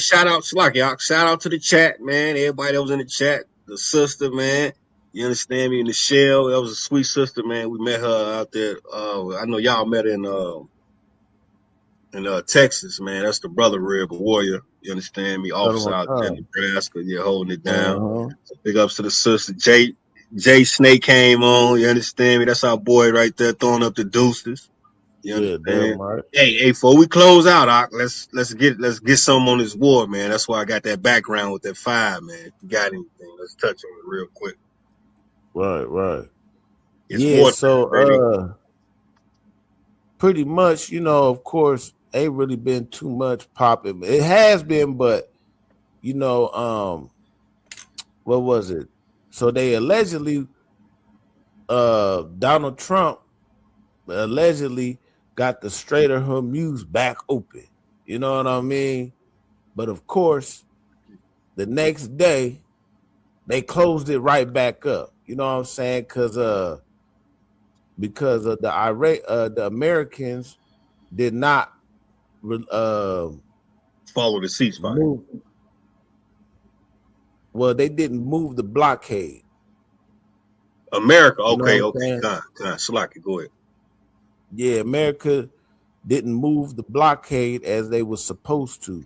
Shout out Slocky. Shout out to the chat, man. Everybody that was in the chat, the sister, man. You understand me? In the shell, that was a sweet sister, man. We met her out there. I know y'all met her in Texas, man. That's the brother Rib Warrior. You understand me? Officer out there in Nebraska. You're holding it down. So big ups to the sister. Jay Snake came on. You understand me? That's our boy right there throwing up the deuces. You understand? Right. Hey, before we close out, let's get some on this war, man. That's why I got that background with that 5, man. If you got anything, let's touch on it real quick. Right. It's war so pretty much, of course, ain't really been too much popping. It has been, but what was it? So they allegedly, Donald Trump allegedly got the Strait of Hormuz back open. You know what I mean? But of course, the next day, they closed it right back up. You know what I'm saying? Because of the Americans did not follow the ceasefire. Well, they didn't move the blockade. America, okay. Slocky, go ahead. Yeah, America didn't move the blockade as they were supposed to.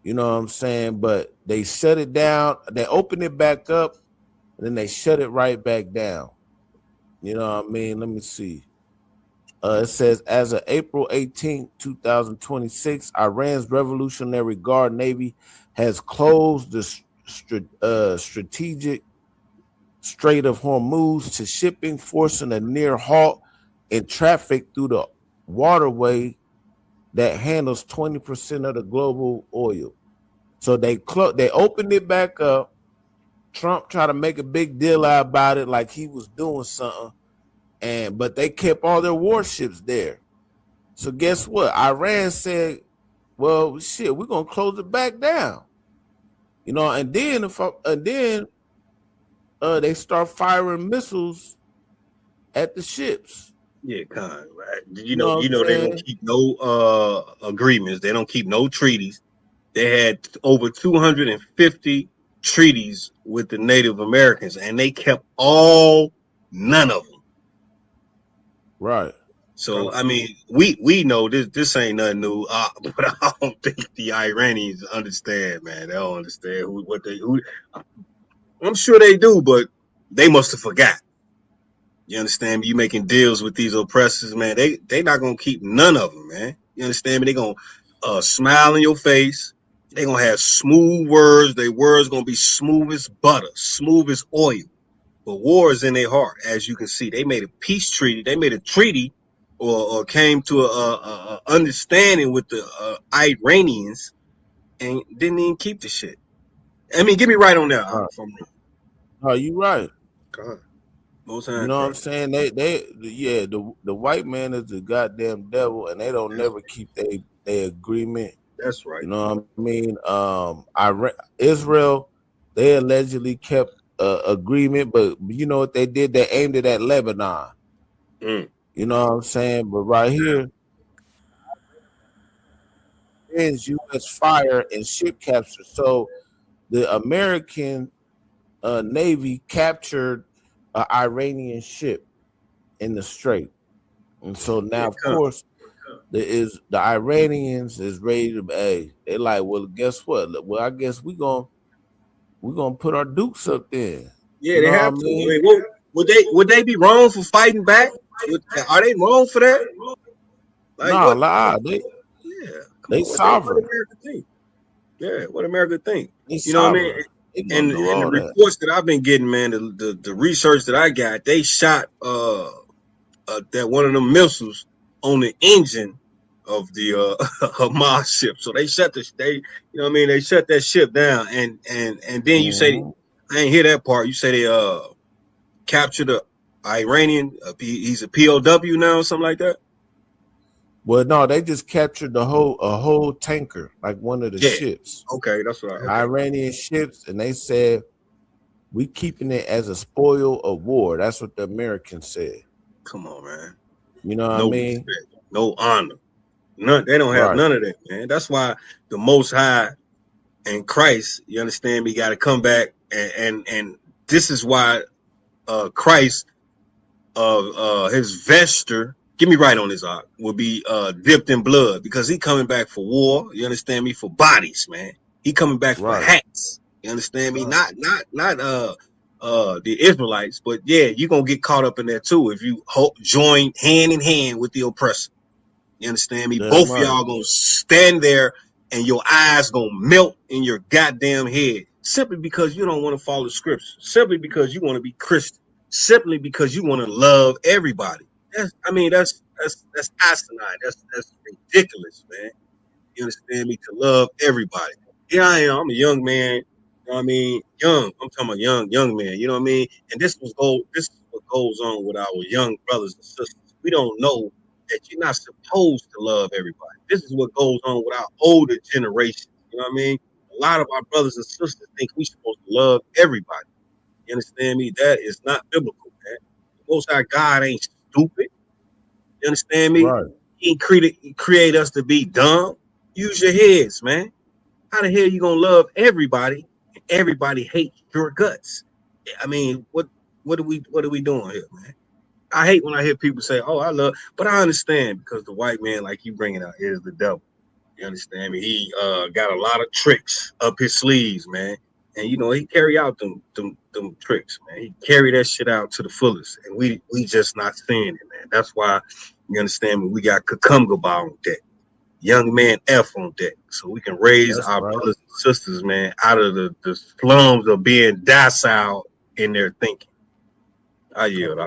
You know what I'm saying? But they shut it down. They opened it back up, and then they shut it right back down. You know what I mean? Let me see. It says, as of April 18, 2026, Iran's Revolutionary Guard Navy has closed the strategic Strait of Hormuz to shipping, forcing a near halt in traffic through the waterway that handles 20% of the global oil. So they opened it back up. Trump tried to make a big deal out about it, like he was doing something, but they kept all their warships there. So guess what? Iran said, "Well, shit, we're gonna close it back down." You know, and then they start firing missiles at the ships. Yeah, right. You know what I'm they saying? don't keep no agreements. They don't keep no treaties. They had over 250 treaties with the Native Americans, and they kept none of them. Right. So I mean, we know this ain't nothing new, but I don't think the Iranians understand, man. They don't understand who. I'm sure they do, but they must have forgot. You understand me? You making deals with these oppressors, man. They not gonna keep none of them, man. You understand me? They gonna smile in your face. They gonna have smooth words. Their words gonna be smooth as butter, smooth as oil. But war is in their heart, as you can see. They made a peace treaty. They made a treaty, or came to a understanding with the Iranians, and didn't even keep the shit. I mean, get me right on that. Oh, you right. God. You know what I'm saying? The white man is the goddamn devil, and they don't never keep their agreement. That's right. You know what I mean? Israel, they allegedly kept agreement, but you know what they did? They aimed it at Lebanon. You know what I'm saying? But right here is U.S. fire and ship capture. So the American Navy captured an Iranian ship in the Strait, and so now, of course, the Iranians is ready to. Hey, they like, well, guess what? Well, I guess we're gonna put our dukes up there. Yeah, they have to. I mean, would they be wrong for fighting back? Are they wrong for that? Like, they sovereign. What America think? Yeah, what America think? They you know what I mean? And the reports that I've been getting, man, the research that I got, they shot that one of them missiles on the engine of the Hamas ship. So they shut you know what I mean? They shut that ship down, and then you say, I ain't hear that part. You say they captured a Iranian. He's a POW now, or something like that. Well, no, they just captured a whole tanker, like one of the ships. Okay, that's right. Iranian ships, and they said we keeping it as a spoil of war. That's what the Americans said. Come on, man. You know what I mean? Respect, no honor. None. They don't have none of that, man. That's why the Most High and Christ, you understand me, got to come back, and this is why Christ, his vesture. Get me right on this, will be dipped in blood, because he coming back for war. You understand me? For bodies, man. He coming back for hats. You understand me? Not the Israelites, but yeah, you're gonna get caught up in there too if you join hand in hand with the oppressor. You understand me? Both of y'all gonna stand there, and your eyes gonna melt in your goddamn head, simply because you don't want to follow scripture, simply because you want to be Christian, simply because you want to love everybody. That's asinine. That's ridiculous, man. You understand me? To love everybody. Here I am. I'm a young man. You know what I mean? Young. I'm talking about young man. You know what I mean? And this is what goes on with our young brothers and sisters. We don't know that you're not supposed to love everybody. This is what goes on with our older generation. You know what I mean? A lot of our brothers and sisters think we're supposed to love everybody. You understand me? That is not biblical, man. The Most High God ain't stupid. You understand me? Right. He create us to be dumb. Use your heads, man. How the hell you gonna love everybody and everybody hate your guts? I mean, what are we doing here, man? I hate when I hear people say, "Oh, I love," but I understand, because the white man, like you bringing out, is the devil. You understand me? He got a lot of tricks up his sleeves, man. And you know, he carry out them tricks, man. He carry that shit out to the fullest, and we just not seeing it, man. That's why, you understand me, we got Cucumber on deck, Young Man F on deck, so we can raise our brothers and sisters, man, out of the slums of being docile in their thinking. I yield.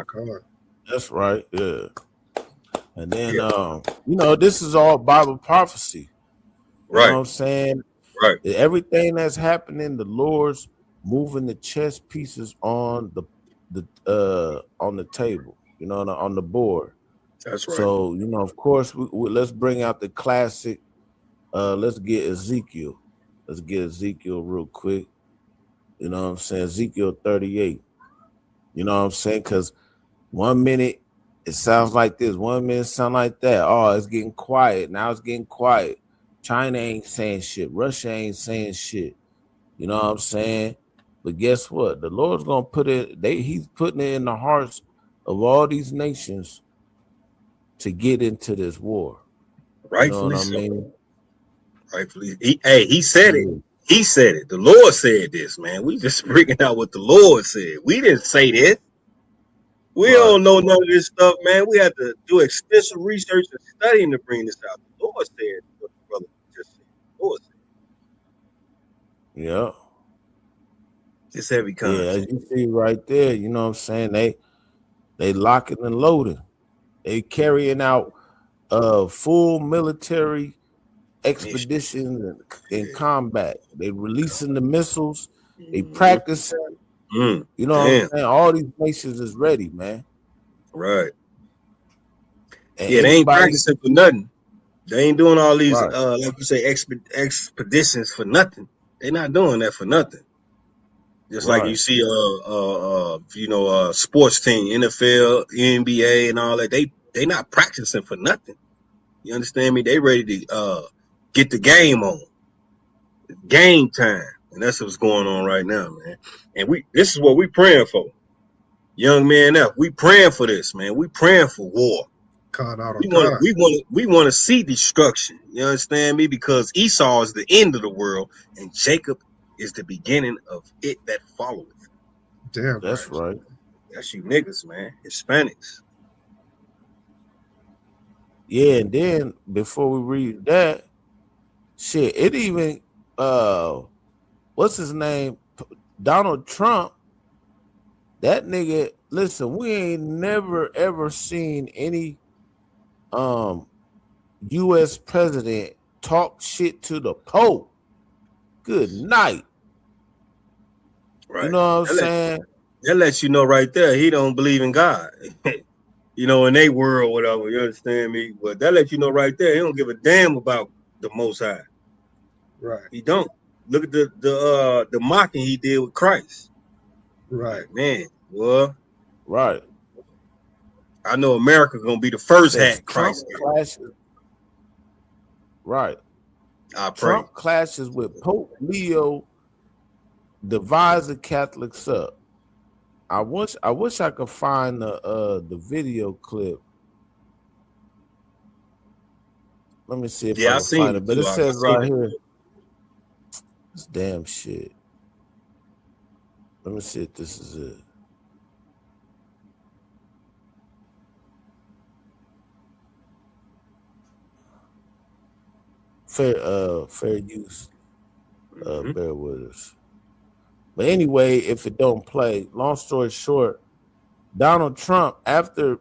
That's right. Yeah. And then you know, this is all Bible prophecy. You know what I'm saying? Right. Everything that's happening, the Lord's moving the chess pieces on the table, you know, on the board. That's right. So, you know, of course, let's bring out the classic. Let's get Ezekiel. Let's get Ezekiel real quick. You know what I'm saying? Ezekiel 38. You know what I'm saying? Because 1 minute it sounds like this, 1 minute sound like that. Oh, it's getting quiet. Now it's getting quiet. China ain't saying shit. Russia ain't saying shit. You know what I'm saying? But guess what? The Lord's gonna put it. He's putting it in the hearts of all these nations to get into this war. Rightfully you know what so. I mean? Rightfully, he said it. He said it. The Lord said this, man. We just bringing out what the Lord said. We didn't say this. We don't know none of this stuff, man. We had to do extensive research and studying to bring this out. The Lord said what the brother just said. The Lord said. Yeah. It's heavy Yeah, content. as you see right there, you know what I'm saying? They locking and loading. They carrying out full military expeditions and combat. They releasing the missiles. They practicing. You know what I'm saying? All these nations is ready, man. Right. And yeah, they ain't practicing for nothing. They ain't doing all these, like you say, expeditions for nothing. They're not doing that for nothing. Just like you see, sports team, NFL, NBA, and all that. They not practicing for nothing. You understand me? They ready to get the game on, game time, and that's what's going on right now, man. And this is what we praying for, young man. We praying for this, man. We praying for war. We want to see destruction. You understand me? Because Esau is the end of the world, and Jacob is the beginning of it that followeth. Damn, that's right. That's you niggas, man. Hispanics. Yeah, and then before we read that, shit, it even what's his name? Donald Trump. That nigga, listen, we ain't never ever seen any US president talk shit to the Pope. Good night. Right. You know what I'm saying? That lets you know right there he don't believe in God. You know, in their world, whatever, you understand me? But that lets you know right there he don't give a damn about the Most High. Right. He don't. Look at the mocking he did with Christ. Right. Man, well. Right. I know America's gonna be the first hat Christ. Clashes. Right. Trump clashes with Pope Leo, divides the Catholics up. I wish I could find the video clip. Let me see if I can find it. But it says right here. This damn shit. Let me see if this is it. Fair use. Bear with us. But anyway, if it don't play, long story short, Donald Trump, after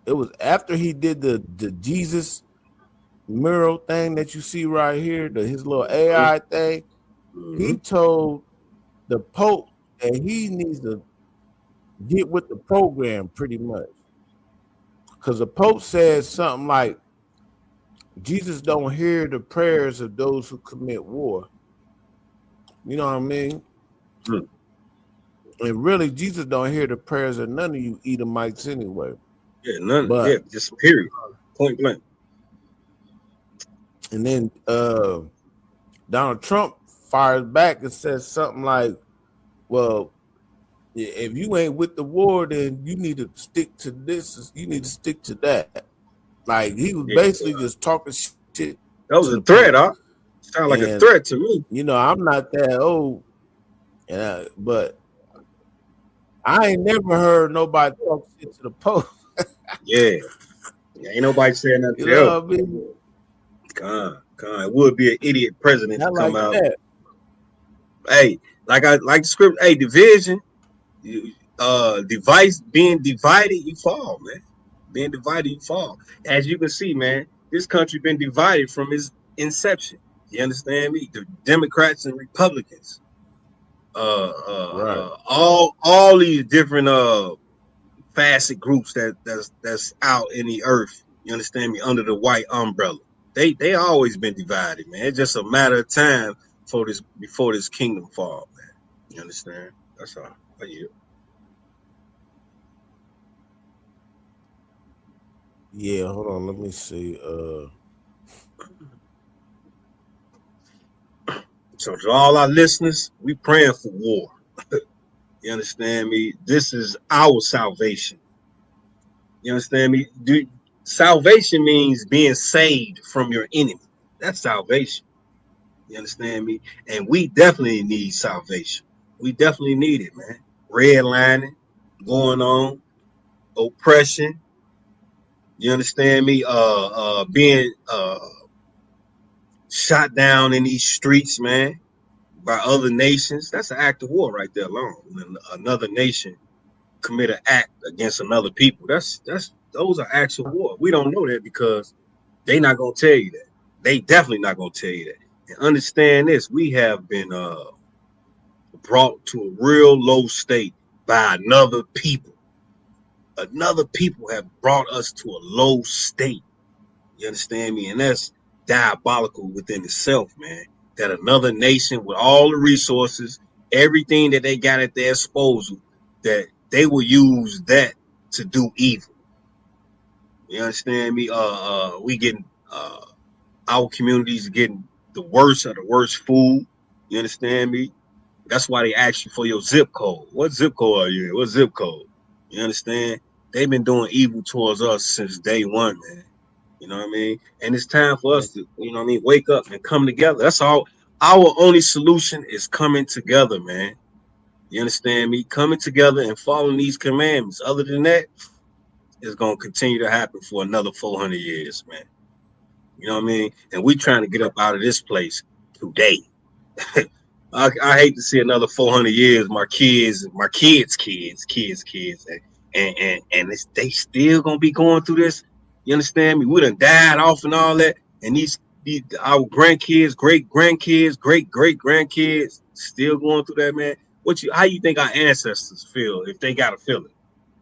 he did the Jesus mural thing that you see right here, his little AI thing, he told the Pope that he needs to get with the program pretty much. Because the Pope said something like, Jesus don't hear the prayers of those who commit war. You know what I mean? And really, Jesus don't hear the prayers of none of you Edomites anyway. Yeah, none. Yeah, just period. Point blank. And then Donald Trump fires back and says something like, well, if you ain't with the war, then you need to stick to this. You need to stick to that. Like, he was basically just talking shit. That was a threat, huh? Sound like a threat to me. You know, I'm not that old, but I ain't never heard nobody talk shit to the Pope. Yeah, ain't nobody saying nothing. You know what I mean? God, it would be an idiot president Not to come like out. that. Hey, like the script. Hey, division, device being divided, you fall, man. Being divided, you fall. As you can see, man, this country been divided from its inception. You understand me? The Democrats and Republicans. All these different facet groups that's out in the earth. You understand me? Under the white umbrella. They always been divided, man. It's just a matter of time before this kingdom fall, man. You understand? That's all. Yeah, hold on. Let me see. So to all our listeners, we praying for war. You understand me? This is our salvation. You understand me? Salvation means being saved from your enemy. That's salvation. You understand me? And we definitely need salvation. We definitely need it, man. Redlining going on, oppression. You understand me? Being shot down in these streets, man, by other nations. That's an act of war right there alone. When another nation commit an act against another people, those are acts of war. We don't know that because they not gonna tell you that. They definitely not gonna tell you that. And understand this: we have been brought to a real low state by another people. Another people have brought us to a low state. You understand me? And that's diabolical within itself, man. That another nation with all the resources, everything that they got at their disposal, that they will use that to do evil. You understand me? We getting our communities getting the worst of the worst food. You understand me? That's why they ask you for your zip code. What zip code are you in? What zip code? You understand? They've been doing evil towards us since day one, man. You know what I mean? And it's time for us to, you know what I mean, wake up and come together. That's all. Our only solution is coming together, man. You understand me? Coming together and following these commandments. Other than that, it's going to continue to happen for another 400 years, man. You know what I mean? And we trying to get up out of this place today. I hate to see another 400 years, my kids, and they still going to be going through this. You understand me? We done died off and all that. And our grandkids, great-grandkids, great-great-grandkids still going through that, man. How you think our ancestors feel if they got a feeling?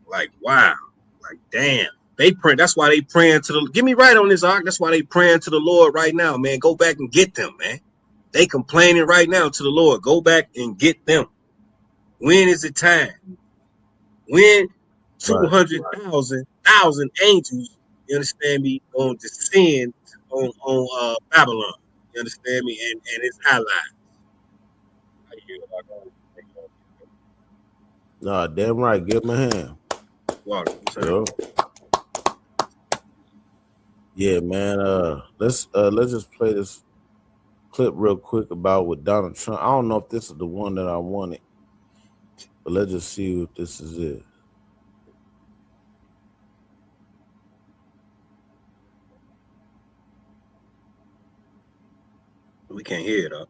Like, wow. Like, damn. They pray. That's why they praying to the. Get me right on this, Ark. That's why they praying to the Lord right now, man. Go back and get them, man. They complaining right now to the Lord. Go back and get them. When is it time? When 200,000 angels, you understand me, on descend on Babylon. You understand me, and its allies. Nah, damn right. Give him a hand. Wow. Yeah, man. Let's just play this clip real quick about with Donald Trump. I don't know if this is the one that I wanted, but let's just see what this is it. We can't hear it, huh?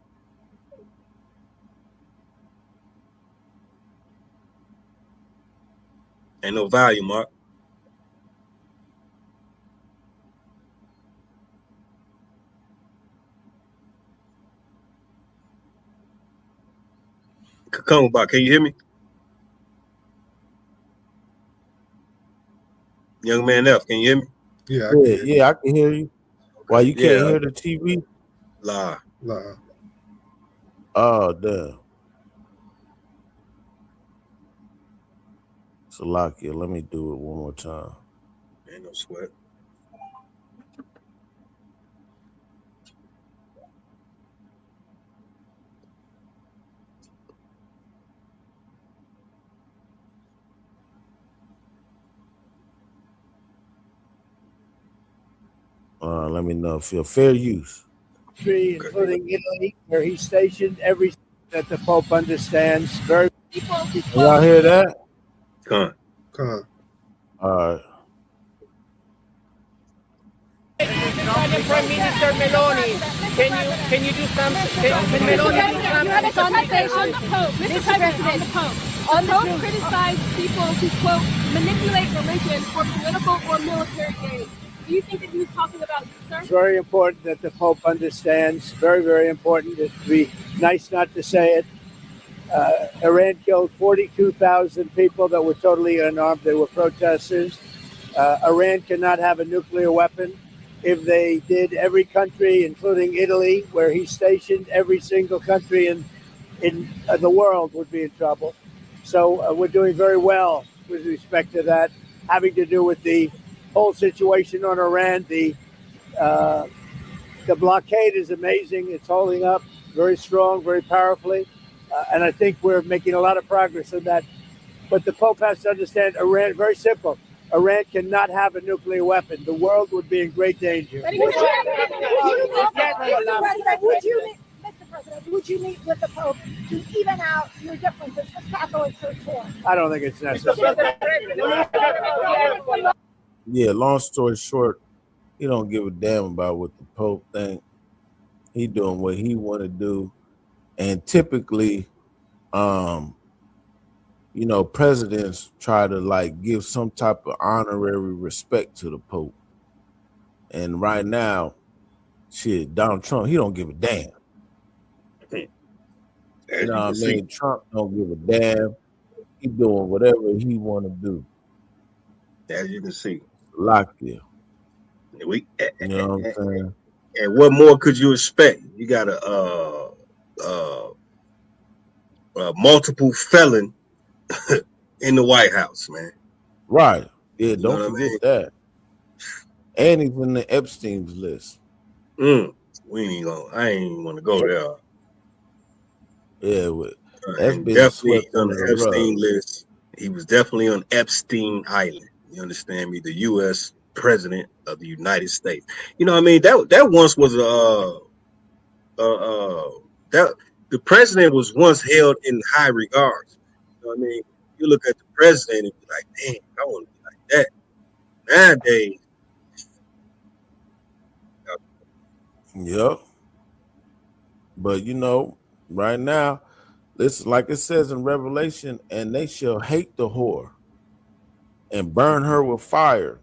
Ain't no volume, Mark. Come on, can you hear me? Young man F, can you hear me? Yeah, I can hear you. Why you can't hear the TV? Lie. Oh, damn. Salakia, let me do it one more time. Ain't no sweat. Let me know if you're fair use. Including Italy, where he's stationed, every that the Pope understands. Very. Y'all hear that? Come on. All right. Prime Minister Meloni, can you do something? Can Meloni do something? You have a conversation on the Pope, Mr. President. On the Pope criticized people who, quote, manipulate religion for political or military gain. Do you think that he was talking about you, sir? It's very important that the Pope understands. Very, very important. It'd be nice not to say it. Iran killed 42,000 people that were totally unarmed. They were protesters. Iran cannot have a nuclear weapon. if they did every country, including Italy, where he's stationed, every single country in the world would be in trouble. So we're doing very well with respect to that, having to do with the whole situation on Iran. The blockade is amazing. It's holding up very strong, very powerfully. And I think we're making a lot of progress in that. But the Pope has to understand Iran, very simple. Iran cannot have a nuclear weapon. The world would be in great danger. Would you meet with the Pope to even out your differences with Catholic Church here? I don't think it's necessary. Yeah, long story short, he don't give a damn about what the Pope think. He doing what he want to do. And typically, presidents try to like give some type of honorary respect to the Pope. And right now, shit, Donald Trump, he don't give a damn. You know what I mean? Trump don't give a damn. He doing whatever he want to do. As you can see. Lock you. You know what I'm saying? And what more could you expect? You got a multiple felon in the White House, man. Right. Yeah, don't forget that. And he's in the Epstein's list. I ain't even want to go there. Yeah, that's definitely on the Epstein list. He was definitely on Epstein Island. You understand me? The U.S. President of the United States. You know what I mean? That once was that the president was once held in high regards. You know what I mean? You look at the president and be like, damn, I want to be like that. Nowadays. Yep. But right now, this like it says in Revelation, and they shall hate the whore and burn her with fire.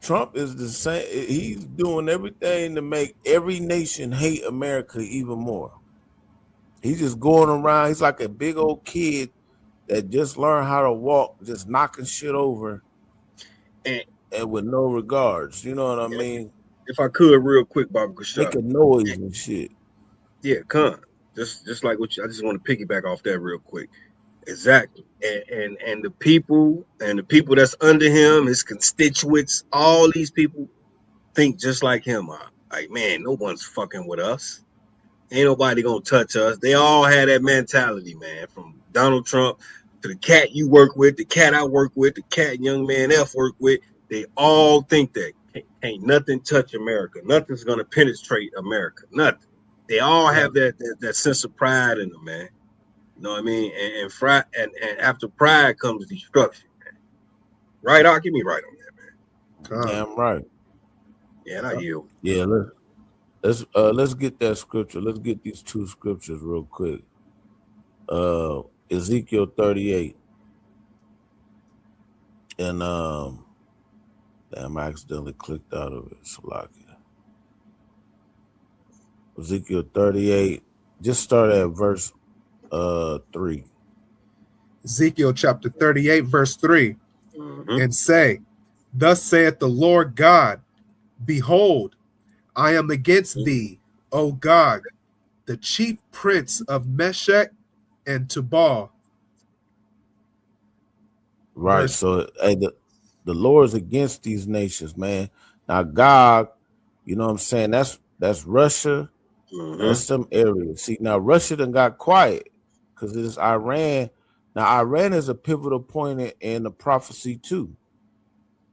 Trump is the same. He's doing everything to make every nation hate America even more. He's just going around. He's like a big old kid that just learned how to walk, just knocking shit over and with no regards. You know what I mean? If I could, real quick, Baba Kushab. Make a noise and shit. Yeah, come. Just like what I just want to piggyback off that real quick. Exactly. And the people that's under him, his constituents, all these people think just like him are. Like, man, no one's fucking with us. Ain't nobody gonna touch us. They all had that mentality, man. From Donald Trump to the cat you work with, the cat I work with, the cat young man F work with. They all think that ain't nothing touch America. Nothing's gonna penetrate America. Nothing. They all have that sense of pride in them, man. You know what I mean? And after pride comes destruction, man. Right, I'll give me right on that, man. Damn right. Yeah, and I yield. Yeah, let's get that scripture. Let's get these two scriptures real quick. Ezekiel 38. And damn, I accidentally clicked out of it. Slocky. Ezekiel 38. Just start at verse 3. Ezekiel chapter 38, verse 3. And say, thus saith the Lord God, behold, I am against thee, O God, the chief prince of Meshech and Tubal. Right. So the Lord's against these nations, man. Now God, you know what I'm saying? That's Russia. That's some areas. See, now Russia done got quiet because it's Iran. Now Iran is a pivotal point in the prophecy too.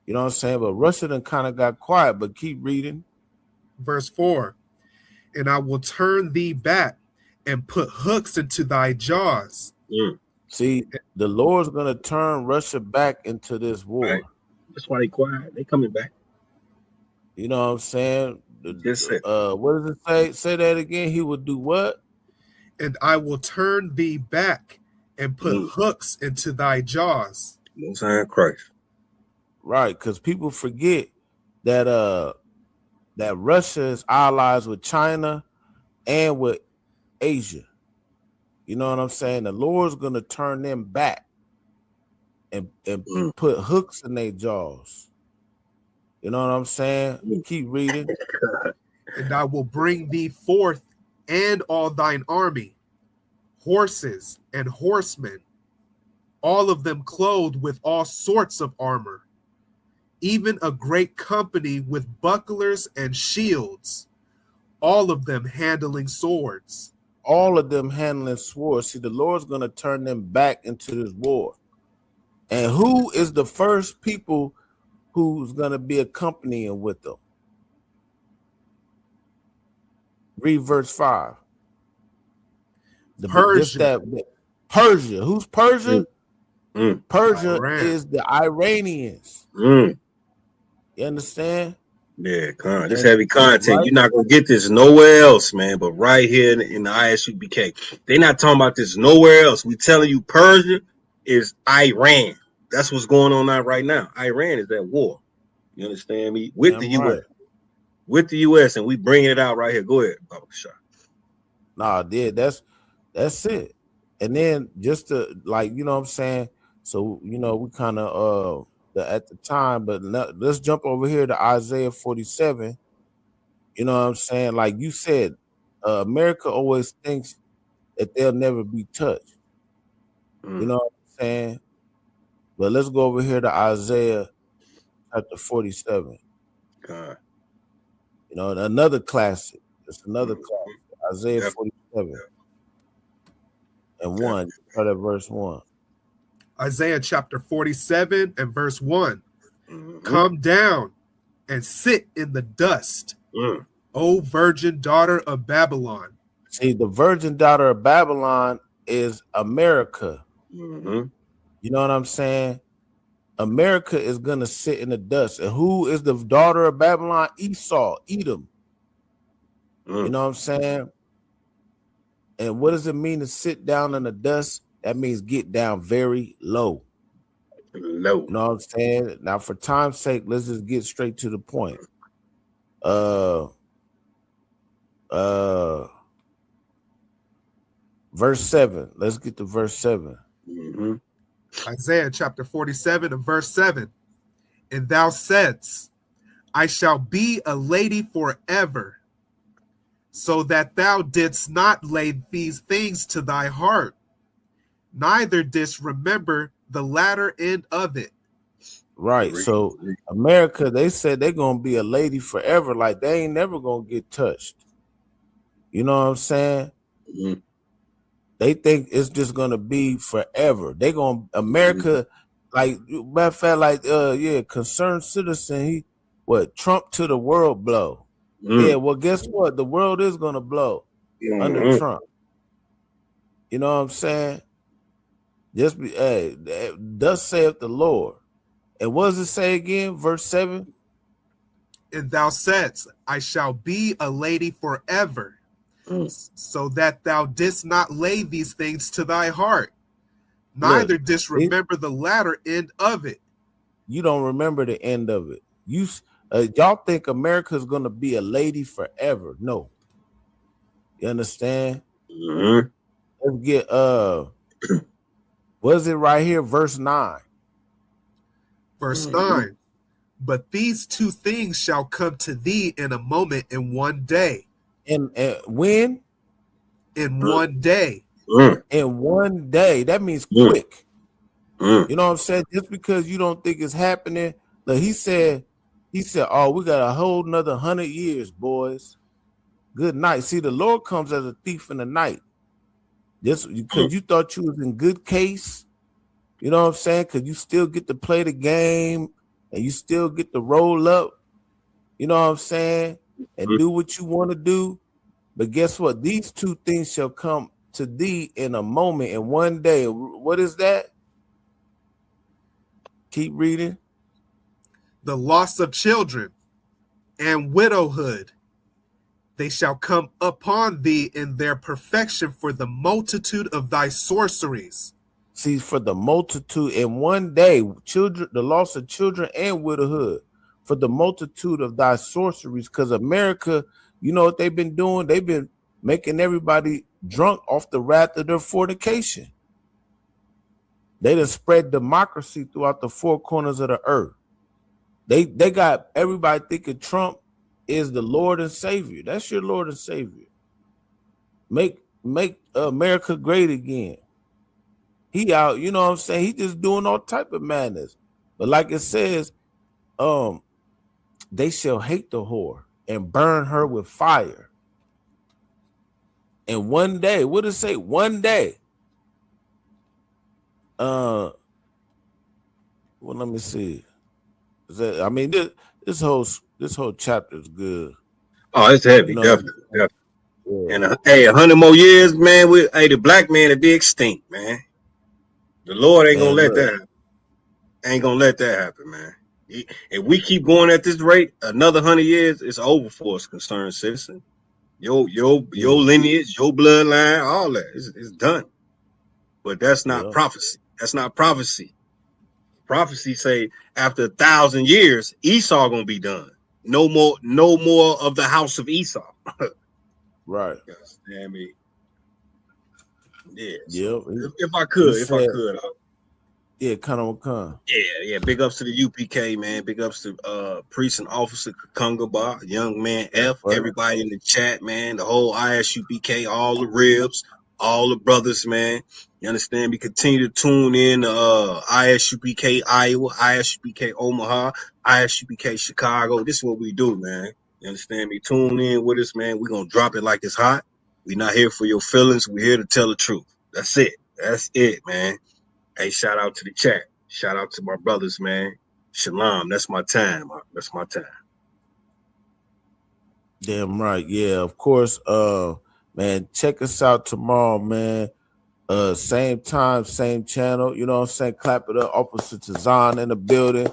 You know what I'm saying? But Russia done kind of got quiet, but keep reading. Verse 4. And I will turn thee back and put hooks into thy jaws. See, the Lord's gonna turn Russia back into this war. Right. That's why they quiet. They coming back. You know what I'm saying? What does it say? Say that again. He will do what? And I will turn thee back and put hooks into thy jaws. Most High Christ. Right, because people forget that that Russia is allies with China and with Asia. You know what I'm saying? The Lord's gonna turn them back and put hooks in their jaws. You know what I'm saying? Keep reading. And I will bring thee forth and all thine army, horses and horsemen, all of them clothed with all sorts of armor, even a great company with bucklers and shields, all of them handling swords. All of them handling swords. See, the Lord's going to turn them back into this war. And who is the first people who's going to be accompanying with them? Read verse 5. Persia. Persia. Who's Persia? Persia Iran. is the Iranians. Mm. You understand? Yeah, this heavy content. Right. You're not gonna get this nowhere else, man. But right here in the ISUBK, they're not talking about this nowhere else. We telling you, Persia is Iran. That's what's going on now, right now. Iran is at war. You understand me? With the U.S. With the U.S. and we bringing it out right here. Go ahead, Baba Kashaf. Nah, dude, that's it. And then just to like, you know what I'm saying? So, you know, we kind of at the time, but let's jump over here to Isaiah 47. You know what I'm saying? Like you said, America always thinks that they'll never be touched. You know what I'm saying? But let's go over here to Isaiah chapter 47. God. You know, another classic. It's another classic. Isaiah 47. And 1. Start at verse 1. Isaiah chapter 47 and verse 1. Come down and sit in the dust, O virgin daughter of Babylon. See, the virgin daughter of Babylon is America. You know what I'm saying? America is going to sit in the dust. And who is the daughter of Babylon? Esau, Edom. You know what I'm saying? And what does it mean to sit down in the dust? That means get down very low. Low. You know what I'm saying? Now, for time's sake, let's just get straight to the point. Verse 7. Let's get to verse 7. Isaiah chapter 47 and verse 7. And thou saidst, I shall be a lady forever, so that thou didst not lay these things to thy heart, neither didst remember the latter end of it. Right. So America, they said they're going to be a lady forever. Like they ain't never going to get touched. You know what I'm saying? They think it's just going to be forever. They going to, America, like, matter of fact, like, concerned citizen, Trump to the world blow. Yeah, well, guess what? The world is going to blow under Trump. You know what I'm saying? Just be, thus saith the Lord. And what does it say again? Verse 7. And thou saidst, I shall be a lady forever, so that thou didst not lay these things to thy heart, neither didst remember the latter end of it. You don't remember the end of it. Y'all think America's going to be a lady forever. No. You understand? Let's get, what is it right here? Verse 9. Verse 9. But these two things shall come to thee in a moment, in one day. And when? In one day. In one day. That means quick. You know what I'm saying? Just because you don't think it's happening. Look, he said, oh, we got a whole nother 100 years, boys. Good night. See, the Lord comes as a thief in the night. Just because you thought you was in good case. You know what I'm saying? Because you still get to play the game and you still get to roll up. You know what I'm saying? And do what you want to do. But guess what? These two things shall come to thee in a moment, in one day. What is that? Keep reading. The loss of children and widowhood, they shall come upon thee in their perfection for the multitude of thy sorceries. See, for the multitude in one day, children, the loss of children and widowhood, for the multitude of thy sorceries. Because America, you know what they've been doing? They've been making everybody drunk off the wrath of their fornication. They done spread democracy throughout the four corners of the earth. They got everybody thinking Trump is the Lord and Savior. That's your Lord and Savior. Make America great again. He out, you know what I'm saying? He just doing all type of madness. But like it says, they shall hate the whore and burn her with fire. And one day, what does it say? One day. Well, let me see. I mean, this whole chapter is good. Oh, it's heavy, definitely. Yeah. And 100 more years, man. The black man will be extinct, man. The Lord ain't gonna let that happen. Ain't gonna let that happen, man. If we keep going at this rate, another 100 years, it's over for us, concerned citizen. Your lineage, your bloodline, all that, it's done. But that's not prophecy. That's not prophecy. Prophecy say after 1,000 years, Esau gonna be done. No more of the house of Esau. Right. You understand me? Yeah. Yep. If I could. Yeah, come. Yeah. Big ups to the UPK, man. Big ups to Priest and Officer Kungaba, Young Man F, everybody in the chat, man. The whole ISUPK, all the ribs, all the brothers, man. You understand me? Continue to tune in ISUPK Iowa, ISUPK Omaha, ISUPK Chicago. This is what we do, man. You understand me? Tune in with us, man. We're gonna drop it like it's hot. We're not here for your feelings. We're here to tell the truth. That's it, man. Hey, shout out to the chat. Shout out to my brothers, man. Shalom. That's my time. That's my time. Damn right. Yeah, of course. Man, check us out tomorrow, man. Same time, same channel. You know what I'm saying? Clap it up. Officer Tazan in the building.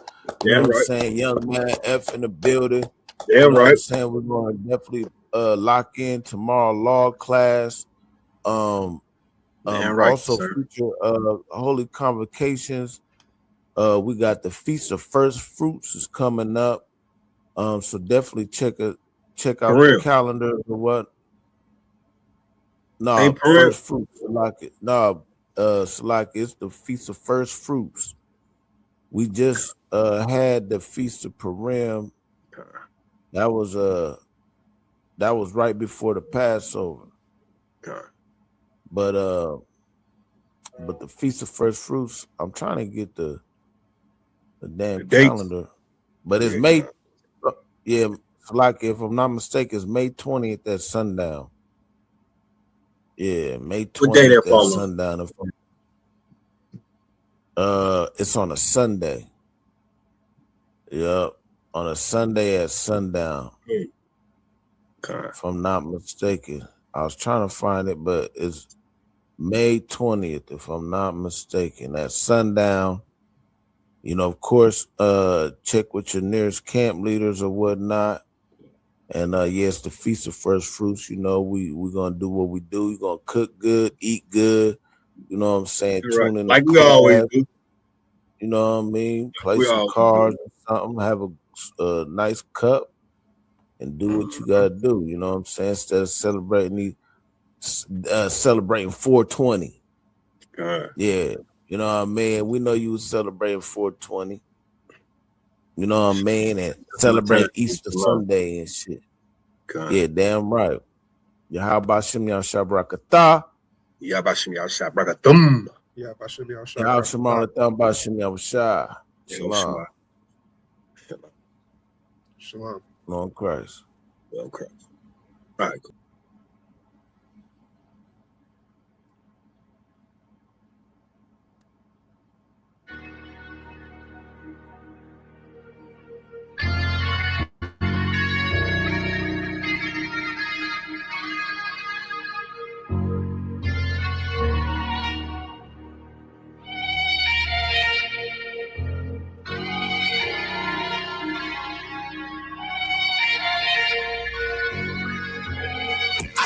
You know what I'm saying? Young Man F in the building. Yeah, you know right. What I'm saying? We're going to definitely lock in tomorrow law class. Also future Holy Convocations. We got the Feast of First Fruits is coming up. So definitely check out the calendar or what. No, First Fruits. Salaki, it's the Feast of First Fruits. We just had the Feast of Purim. That was right before the Passover. But the Feast of First Fruits, I'm trying to get the damn calendar. But it's May. Yeah, like if I'm not mistaken, it's May 20th at sundown. Yeah, May 20th at sundown. It's on a Sunday. Yep, on a Sunday at sundown. If I'm not mistaken. I was trying to find it, but it's May 20th, if I'm not mistaken, at sundown. You know, of course, check with your nearest camp leaders or whatnot. And yes, the Feast of First Fruits, you know, we're gonna do what we do. We're gonna cook good, eat good, you know what I'm saying? Tune in like we always do. You know what I mean? Play some cards or something, have a nice cup. And do what you gotta do, you know what I'm saying? Instead of celebrating 420. Yeah, you know what I mean? We know you was celebrating 420. You know what I mean? And celebrate Easter Sunday and shit. Yeah, damn right. Yahabashim Yashabrakatah. Yabashim Yashabrakatum. Yabashim Yashabrakatah. Shalom. Shalom. Long Christ. Long Christ. All right.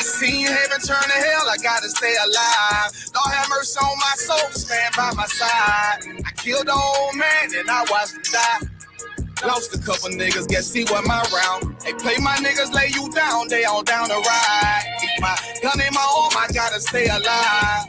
Seen heaven turn to hell, I gotta stay alive. Lord have mercy on my soul, stand by my side. I killed the old man and I watched him die. Lost a couple niggas, guess see what my round. They play my niggas, lay you down, they all down the ride. Keep my gun in my arm, I gotta stay alive.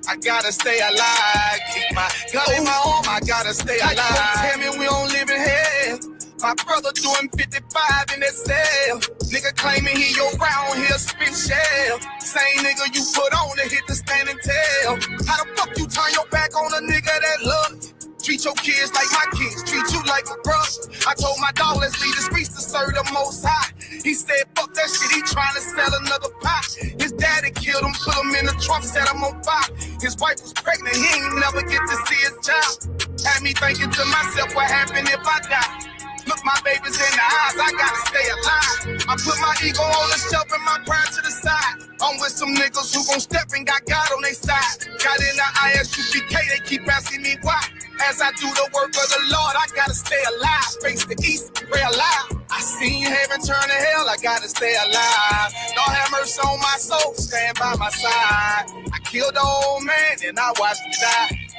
I I gotta stay alive. Keep my gun in my arm, I gotta stay alive. Tell me we don't live in hell. My brother doing 55 in that cell. Nigga claiming he your round here spit shell. Same nigga you put on to hit the stand and tell. How the fuck you turn your back on a nigga that love you? Treat your kids like my kids, treat you like a brother. I told my dog, let's leave the streets to serve the Most High. He said, fuck that shit, he trying to sell another pot. His daddy killed him, put him in the trunk, set him on fire. His wife was pregnant, he ain't never get to see his child. Had me thinking to myself, what happened if I die? Look my babies in the eyes, I gotta stay alive. I put my ego on the shelf and my pride to the side. I'm with some niggas who gon' step and got God on their side. Got in the ISUPK, they keep asking me why. As I do the work of the Lord, I gotta stay alive. Face the east, pray alive. I seen heaven turn to hell, I gotta stay alive. Lord have mercy on my soul, stand by my side. I killed the old man and I watched him die.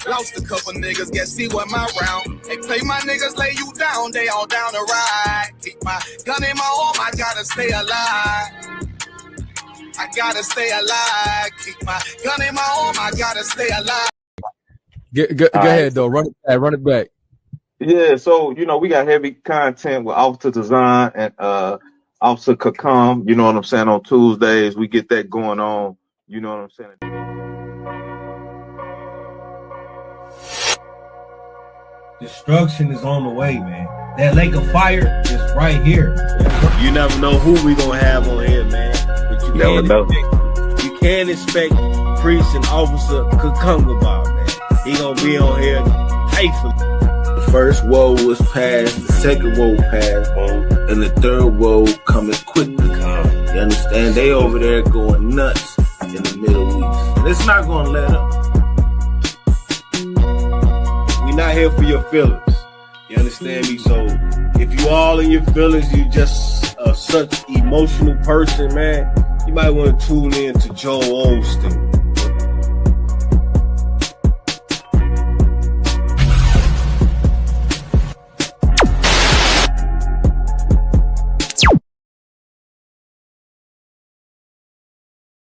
Lost a couple niggas, guess he wasn't my round. They play my niggas, lay you down, they all down the ride. Keep my gun in my arm, I gotta stay alive. I gotta stay alive. Keep my gun in my arm, I gotta stay alive. Go ahead, though. Run it back. Yeah, so, you know, we got heavy content with Officer Design and Officer Kakam, you know what I'm saying, on Tuesdays. We get that going on, you know what I'm saying. Destruction is on the way, man. That lake of fire is right here. You never know who we gonna have on here, man. But you never know. You can't expect Priest and Officer Kakungaba, man. He gonna be on here faithfully. The first woe was passed, the second woe passed, and the third woe coming quickly. You understand? They over there going nuts in the Middle East. And it's not gonna let up. Not here for your feelings. You understand me? So if you all in your feelings, you just such emotional person, man, you might want to tune in to Joel Osteen.